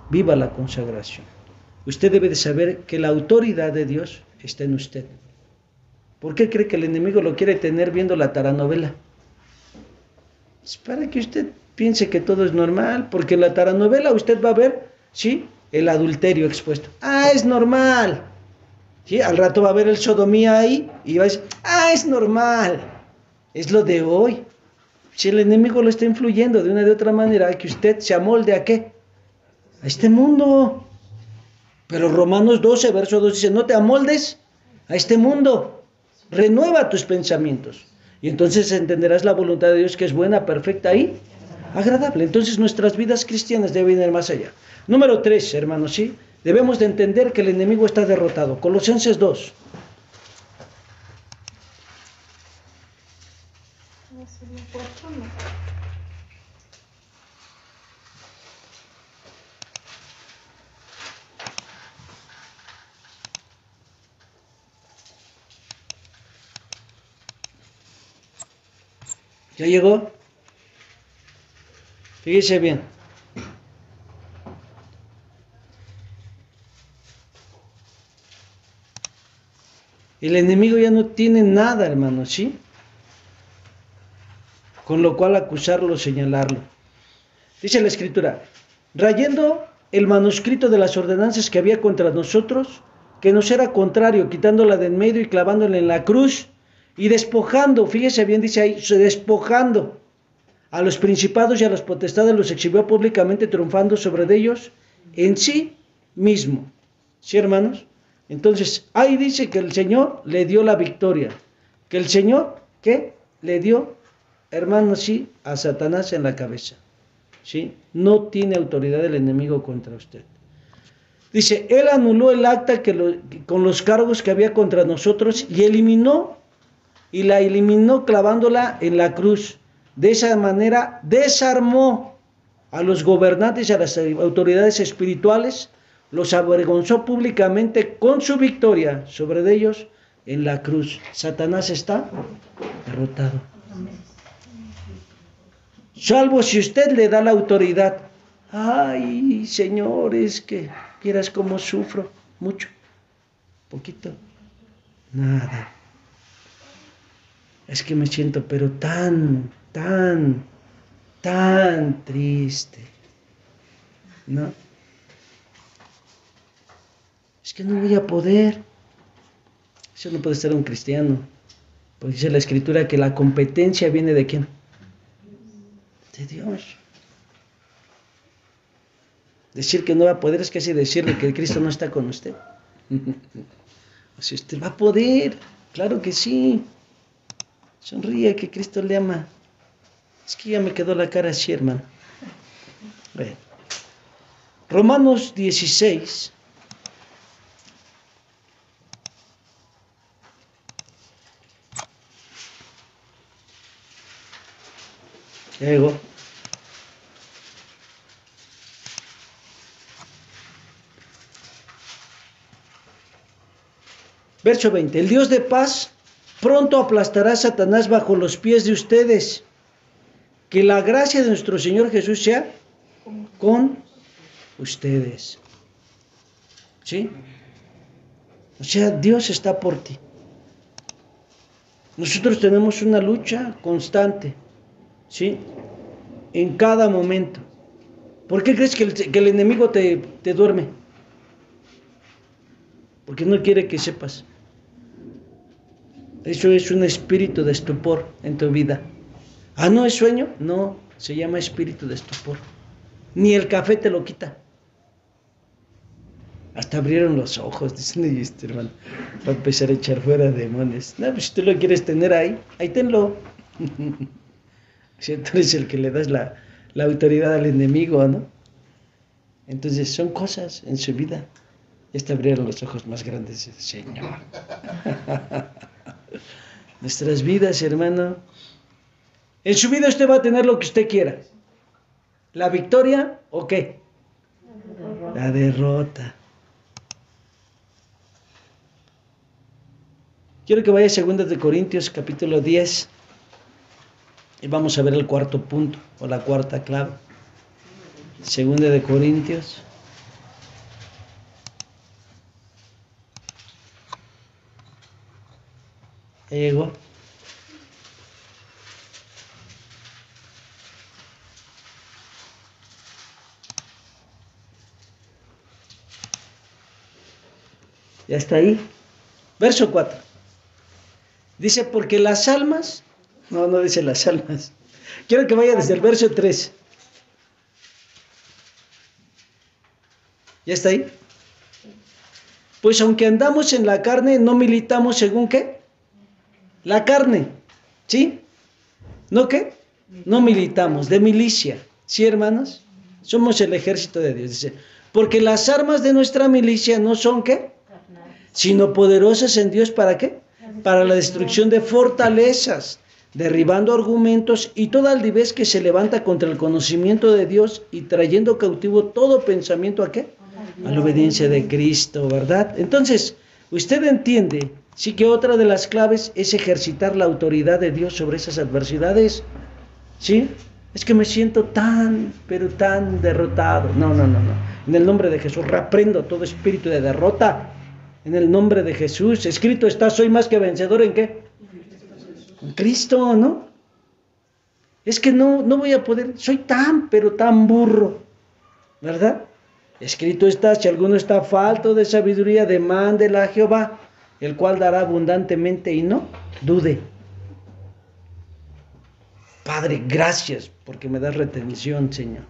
viva la consagración. Usted debe de saber que la autoridad de Dios está en usted. ¿Por qué cree que el enemigo lo quiere tener viendo la taranovela? Es para que usted piense que todo es normal, porque en la taranovela usted va a ver, ¿sí?, el adulterio expuesto. Ah, es normal. ¿Sí? Al rato va a ver el sodomía ahí y va a decir, ah, es normal. Es lo de hoy. Si el enemigo lo está influyendo de una de otra manera, que usted se amolde ¿a qué? A este mundo. Pero Romanos 12, verso 2 dice, no te amoldes a este mundo. Renueva tus pensamientos. Y entonces entenderás la voluntad de Dios, que es buena, perfecta y agradable. Entonces nuestras vidas cristianas deben ir más allá. Número 3, hermanos, ¿sí? Debemos de entender que el enemigo está derrotado. Colosenses 2. ¿Ya llegó? Fíjese bien. El enemigo ya no tiene nada, hermano, ¿sí? Con lo cual acusarlo, señalarlo. Dice la Escritura, rayando el manuscrito de las ordenanzas que había contra nosotros, que nos era contrario, quitándola de en medio y clavándola en la cruz, y despojando, fíjese bien, dice ahí, despojando a los principados y a las potestades, los exhibió públicamente, triunfando sobre ellos en sí mismo. ¿Sí, hermanos? Entonces, ahí dice que el Señor le dio la victoria. Que el Señor, ¿qué? Le dio, hermanos, sí, a Satanás en la cabeza. ¿Sí? No tiene autoridad el enemigo contra usted. Dice, Él anuló el acta con los cargos que había contra nosotros y la eliminó clavándola en la cruz. De esa manera desarmó a los gobernantes y a las autoridades espirituales, los avergonzó públicamente con su victoria sobre ellos en la cruz. Satanás está derrotado. Salvo si usted le da la autoridad. Ay, Señor, es que vieras cómo sufro. Mucho, poquito, nada. Es que me siento pero tan triste, ¿no? Es que no voy a poder. Eso no puede ser un cristiano. Porque dice la Escritura que la competencia viene ¿de quién? De Dios. Decir que no va a poder es casi decirle que Cristo no está con usted. O sea, usted va a poder, claro que sí. Sonríe que Cristo le ama. Es que ya me quedó la cara así, hermano. Bueno. Romanos 16. Ya llegó. Verso 20. El Dios de paz pronto aplastará a Satanás bajo los pies de ustedes. Que la gracia de nuestro Señor Jesús sea con ustedes. ¿Sí? O sea, Dios está por ti. Nosotros tenemos una lucha constante, ¿sí? En cada momento. ¿Por qué crees que el enemigo te duerme? Porque no quiere que sepas. Eso es un espíritu de estupor en tu vida. Ah, ¿no es sueño? No, se llama espíritu de estupor. Ni el café te lo quita. Hasta abrieron los ojos, dicen, y este hermano va a empezar a echar fuera demonios. No, pues si tú lo quieres tener ahí tenlo. Si tú eres el que le das la autoridad al enemigo, ¿no? Entonces son cosas en su vida. Ya te abrieron los ojos más grandes, Señor. Nuestras vidas, hermano. En su vida usted va a tener lo que usted quiera. ¿La victoria o qué? La derrota. Quiero que vaya a 2 Corintios capítulo 10 y vamos a ver el cuarto punto o la cuarta clave. 2 Corintios. Ya llegó. Ya está ahí. Verso 4. Dice, porque las almas, no dice las almas. Quiero que vaya desde el verso 3. ¿Ya está ahí? Pues aunque andamos en la carne, no militamos según ¿qué? La carne, ¿sí? ¿No qué? No militamos, de milicia. ¿Sí, hermanos? Somos el ejército de Dios. Dice, porque las armas de nuestra milicia no son ¿qué? Sino poderosas en Dios, ¿para qué? Para la destrucción de fortalezas, derribando argumentos y toda altivez que se levanta contra el conocimiento de Dios y trayendo cautivo todo pensamiento ¿a qué? A la obediencia de Cristo, ¿verdad? Entonces, usted entiende, sí, que otra de las claves es ejercitar la autoridad de Dios sobre esas adversidades, ¿sí? Es que me siento tan, pero tan derrotado. No. En el nombre de Jesús reprendo todo espíritu de derrota. En el nombre de Jesús, escrito está, soy más que vencedor, ¿en qué? En Cristo, ¿no? Es que no voy a poder, soy tan, pero tan burro, ¿verdad? Escrito está, si alguno está falto de sabiduría, demándela a Jehová, el cual dará abundantemente y no dude. Padre, gracias porque me das retención, Señor.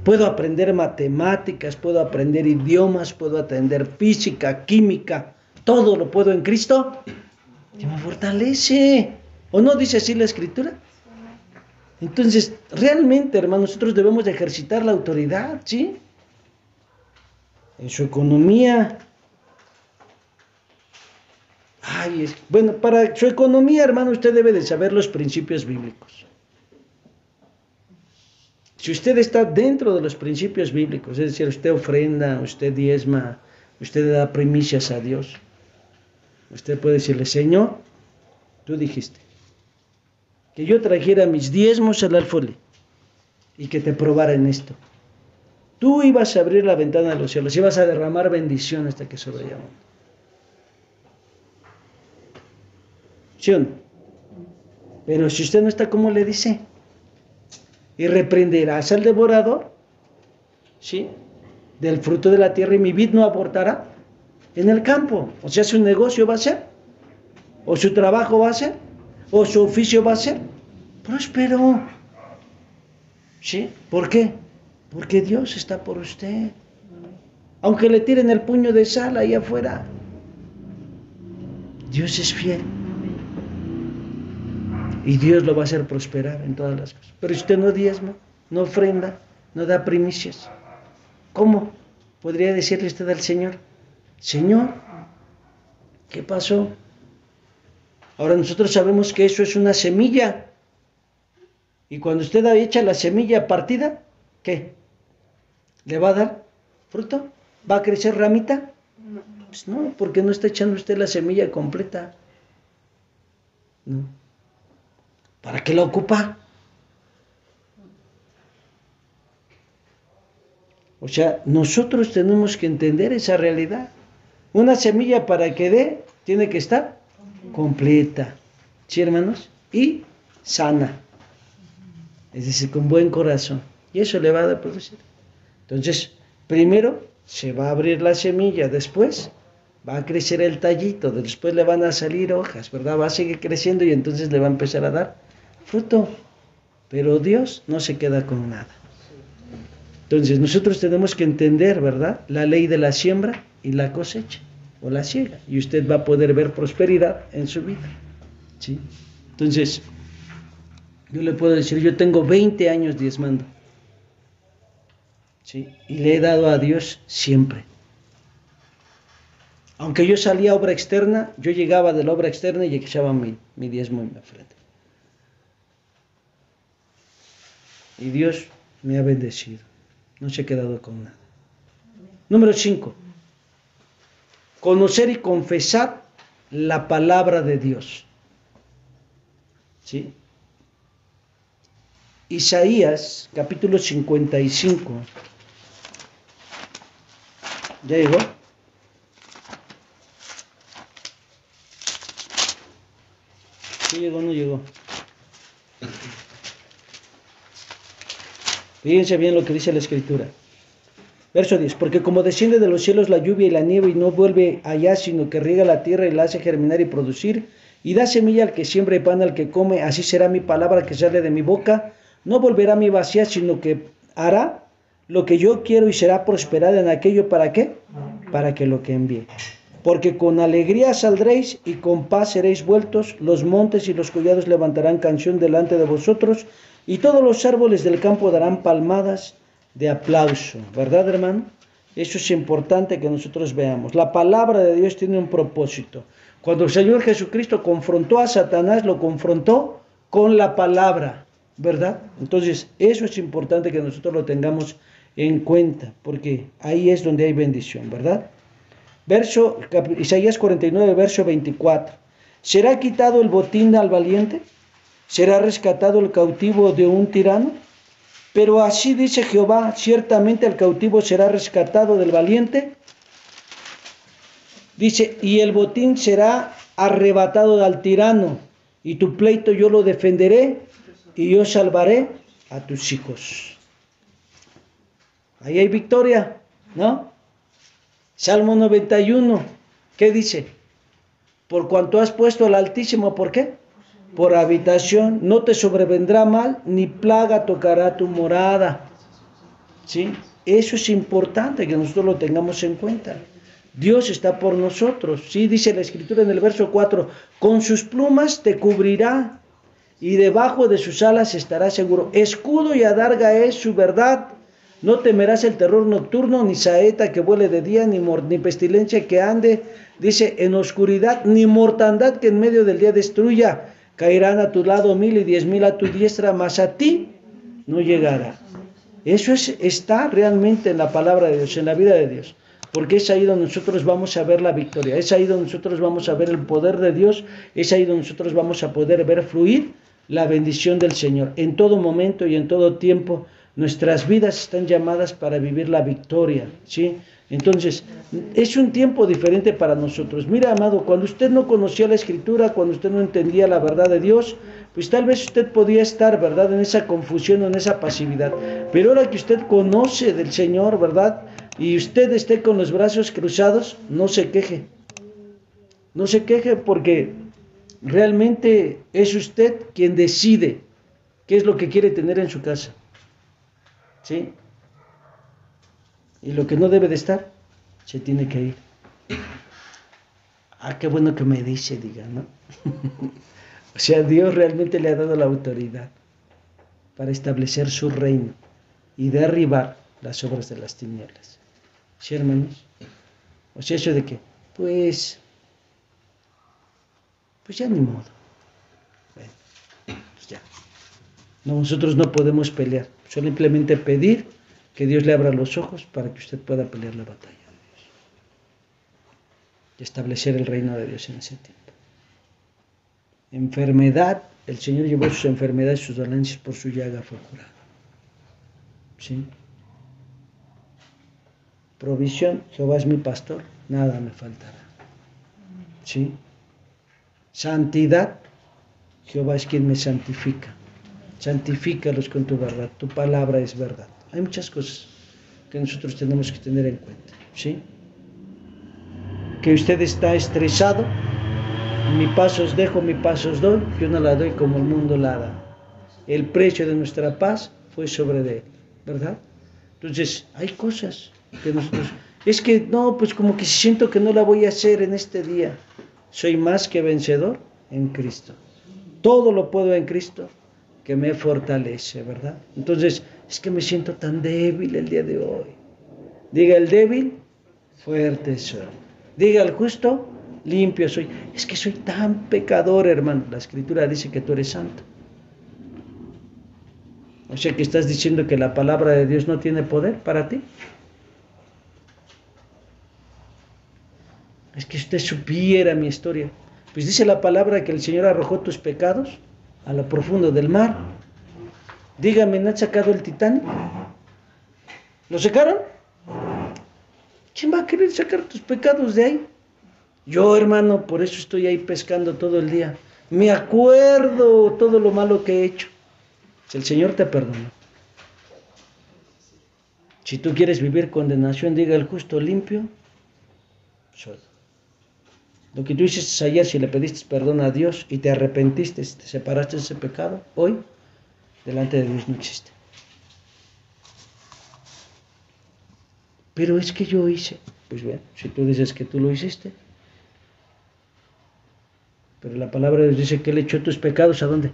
Puedo aprender matemáticas, puedo aprender idiomas, puedo aprender física, química, todo lo puedo en Cristo, que me fortalece. ¿O no dice así la Escritura? Entonces, realmente, hermanos, nosotros debemos de ejercitar la autoridad, ¿sí? En su economía. Bueno, para su economía, hermano, usted debe de saber los principios bíblicos. Si usted está dentro de los principios bíblicos, es decir, usted ofrenda, usted diezma, usted da primicias a Dios, usted puede decirle, Señor, tú dijiste que yo trajera mis diezmos al alfolí y que te probara en esto. Tú ibas a abrir la ventana de los cielos, ibas a derramar bendición hasta que sobre ella. ¿Sí o no? Pero si usted no está como le dice, y reprenderás al devorador, ¿sí?, del fruto de la tierra, y mi vid no abortará en el campo. O sea, su negocio va a ser, o su trabajo va a ser, o su oficio va a ser próspero. ¿Sí? ¿Por qué? Porque Dios está por usted. Aunque le tiren el puño de sal ahí afuera, Dios es fiel. Y Dios lo va a hacer prosperar en todas las cosas. Pero si usted no diezma, no ofrenda, no da primicias, ¿cómo podría decirle usted al Señor: Señor, ¿qué pasó? Ahora nosotros sabemos que eso es una semilla. Y cuando usted echa la semilla partida, ¿qué? ¿Le va a dar fruto? ¿Va a crecer ramita? Pues no, porque no está echando usted la semilla completa. No. ¿Para qué la ocupa? O sea, nosotros tenemos que entender esa realidad. Una semilla, para que dé, tiene que estar completa. ¿Sí, hermanos? Y sana. Es decir, con buen corazón. Y eso le va a dar producir. Entonces, primero se va a abrir la semilla, después va a crecer el tallito, después le van a salir hojas, ¿verdad? Va a seguir creciendo y entonces le va a empezar a dar fruto. Pero Dios no se queda con nada. Entonces nosotros tenemos que entender, ¿verdad?, la ley de la siembra y la cosecha, o la siega, y usted va a poder ver prosperidad en su vida. ¿Sí? Entonces, yo le puedo decir, yo tengo 20 años diezmando, ¿sí?, y le he dado a Dios siempre. Aunque yo salía a obra externa, yo llegaba de la obra externa y echaba mi diezmo en mi frente. Y Dios me ha bendecido. No se ha quedado con nada. Número 5. Conocer y confesar la palabra de Dios. ¿Sí? Isaías, capítulo 55. ¿Ya llegó? ¿Sí llegó o no llegó? Fíjense bien lo que dice la Escritura. Verso 10. Porque como desciende de los cielos la lluvia y la nieve y no vuelve allá, sino que riega la tierra y la hace germinar y producir, y da semilla al que siembra y pan al que come, así será mi palabra que sale de mi boca. No volverá a mí vacía, sino que hará lo que yo quiero y será prosperada en aquello. ¿Para qué? Para que lo que envíe. Porque con alegría saldréis y con paz seréis vueltos, los montes y los collados levantarán canción delante de vosotros, y todos los árboles del campo darán palmadas de aplauso. ¿Verdad, hermano? Eso es importante que nosotros veamos. La palabra de Dios tiene un propósito. Cuando el Señor Jesucristo confrontó a Satanás, lo confrontó con la palabra, ¿verdad? Entonces, eso es importante que nosotros lo tengamos en cuenta, porque ahí es donde hay bendición, ¿verdad? Isaías 49, verso 24. ¿Será quitado el botín al valiente? ¿Será rescatado el cautivo de un tirano? Pero así dice Jehová, ciertamente el cautivo será rescatado del valiente. Dice, y el botín será arrebatado al tirano, y tu pleito yo lo defenderé, y yo salvaré a tus hijos. Ahí hay victoria, ¿no? Salmo 91, ¿qué dice? Por cuanto has puesto al Altísimo, ¿por qué? Por habitación, no te sobrevendrá mal, ni plaga tocará tu morada. ¿Sí? Eso es importante que nosotros lo tengamos en cuenta. Dios está por nosotros. Sí, dice la Escritura en el verso 4, con sus plumas te cubrirá, y debajo de sus alas estarás seguro. Escudo y adarga es su verdad. No temerás el terror nocturno, ni saeta que vuele de día, ni pestilencia que ande, dice, en oscuridad, ni mortandad que en medio del día destruya. Caerán a tu lado 1000 y 10,000 a tu diestra, mas a ti no llegará. Eso está realmente en la palabra de Dios, en la vida de Dios, porque es ahí donde nosotros vamos a ver la victoria, es ahí donde nosotros vamos a ver el poder de Dios, es ahí donde nosotros vamos a poder ver fluir la bendición del Señor. En todo momento y en todo tiempo Nuestras vidas están llamadas para vivir la victoria, ¿sí? Entonces, es un tiempo diferente para nosotros. Mira, amado, cuando usted no conocía la Escritura, cuando usted no entendía la verdad de Dios, pues tal vez usted podía estar, ¿verdad?, en esa confusión, en esa pasividad. Pero ahora que usted conoce del Señor, ¿verdad?, y usted esté con los brazos cruzados, no se queje. No se queje porque realmente es usted quien decide qué es lo que quiere tener en su casa, ¿sí? Y lo que no debe de estar, se tiene que ir. Ah, qué bueno que me dice, diga, ¿no? O sea, Dios realmente le ha dado la autoridad para establecer su reino y derribar las obras de las tinieblas. ¿Sí, hermanos? O sea, eso de que, pues ya ni modo. Bueno, pues ya. No, nosotros no podemos pelear, simplemente pedir que Dios le abra los ojos para que usted pueda pelear la batalla de Dios y establecer el reino de Dios en ese tiempo. Enfermedad, el Señor llevó sus enfermedades, sus dolencias, por su llaga fue curado. ¿Sí? Provisión, Jehová es mi pastor, nada me faltará. ¿Sí? Santidad, Jehová es quien me santifica. Santifícalos con tu verdad, tu palabra es verdad. Hay muchas cosas que nosotros tenemos que tener en cuenta, ¿sí? Que usted está estresado, mi paz os dejo, mi paz os doy, yo no la doy como el mundo la da. El precio de nuestra paz fue sobre de él, ¿verdad? Entonces, hay cosas que nosotros... Es que no, pues como que siento que no la voy a hacer en este día. Soy más que vencedor en Cristo. Todo lo puedo en Cristo que me fortalece, ¿verdad? Entonces, es que me siento tan débil el día de hoy. Diga el débil, fuerte soy. Diga el justo, limpio soy. Es que soy tan pecador, hermano. La Escritura dice que tú eres santo. O sea que estás diciendo que la palabra de Dios no tiene poder para ti. Es que usted supiera mi historia. Pues dice la palabra que el Señor arrojó tus pecados a lo profundo del mar. Dígame, ¿no han sacado el Titanic? ¿Lo sacaron? ¿Quién va a querer sacar tus pecados de ahí? Yo, hermano, por eso estoy ahí pescando todo el día. Me acuerdo todo lo malo que he hecho. Si el Señor te perdonó. Si tú quieres vivir condenación, diga el justo limpio soy. Lo que tú hiciste ayer, si le pediste perdón a Dios y te arrepentiste, te separaste de ese pecado, hoy, delante de Dios no existe. Pero es que yo hice. Pues bien, si tú dices que tú lo hiciste, pero la palabra de Dios dice que Él echó tus pecados, ¿a dónde?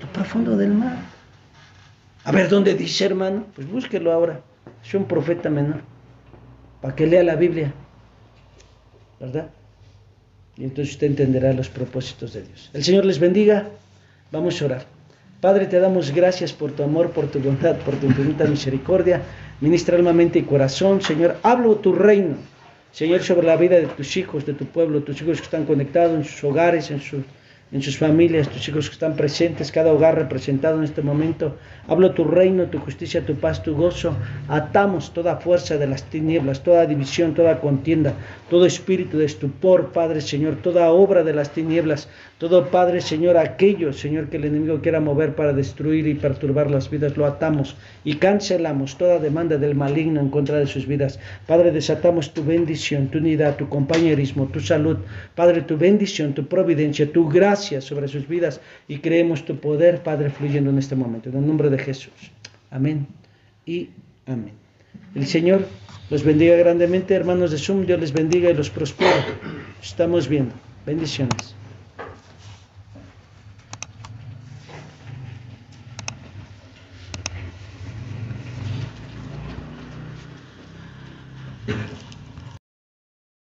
Lo profundo del mar. A ver, ¿dónde dice, hermano? Pues búsquelo ahora. Es un profeta menor. Para que lea la Biblia. ¿Verdad? Y entonces usted entenderá los propósitos de Dios. El Señor les bendiga. Vamos a orar. Padre, te damos gracias por tu amor, por tu bondad, por tu infinita misericordia. Ministra alma, mente y corazón. Señor, hablo tu reino. Señor, sobre la vida de tus hijos, de tu pueblo, tus hijos que están conectados en sus hogares, en sus familias, tus hijos que están presentes, cada hogar representado en este momento. Hablo tu reino, tu justicia, tu paz, tu gozo. Atamos toda fuerza de las tinieblas, toda división, toda contienda, todo espíritu de estupor, Padre, Señor, toda obra de las tinieblas, todo, Padre, Señor, aquello, Señor, que el enemigo quiera mover para destruir y perturbar las vidas, lo atamos y cancelamos toda demanda del maligno en contra de sus vidas. Padre, desatamos tu bendición, tu unidad, tu compañerismo, tu salud. Padre, tu bendición, tu providencia, tu gracia sobre sus vidas y creemos tu poder, Padre, fluyendo en este momento. En el nombre de Jesús. Amén y amén. El Señor los bendiga grandemente, hermanos de Zoom. Dios les bendiga y los prospere. Estamos viendo. Bendiciones.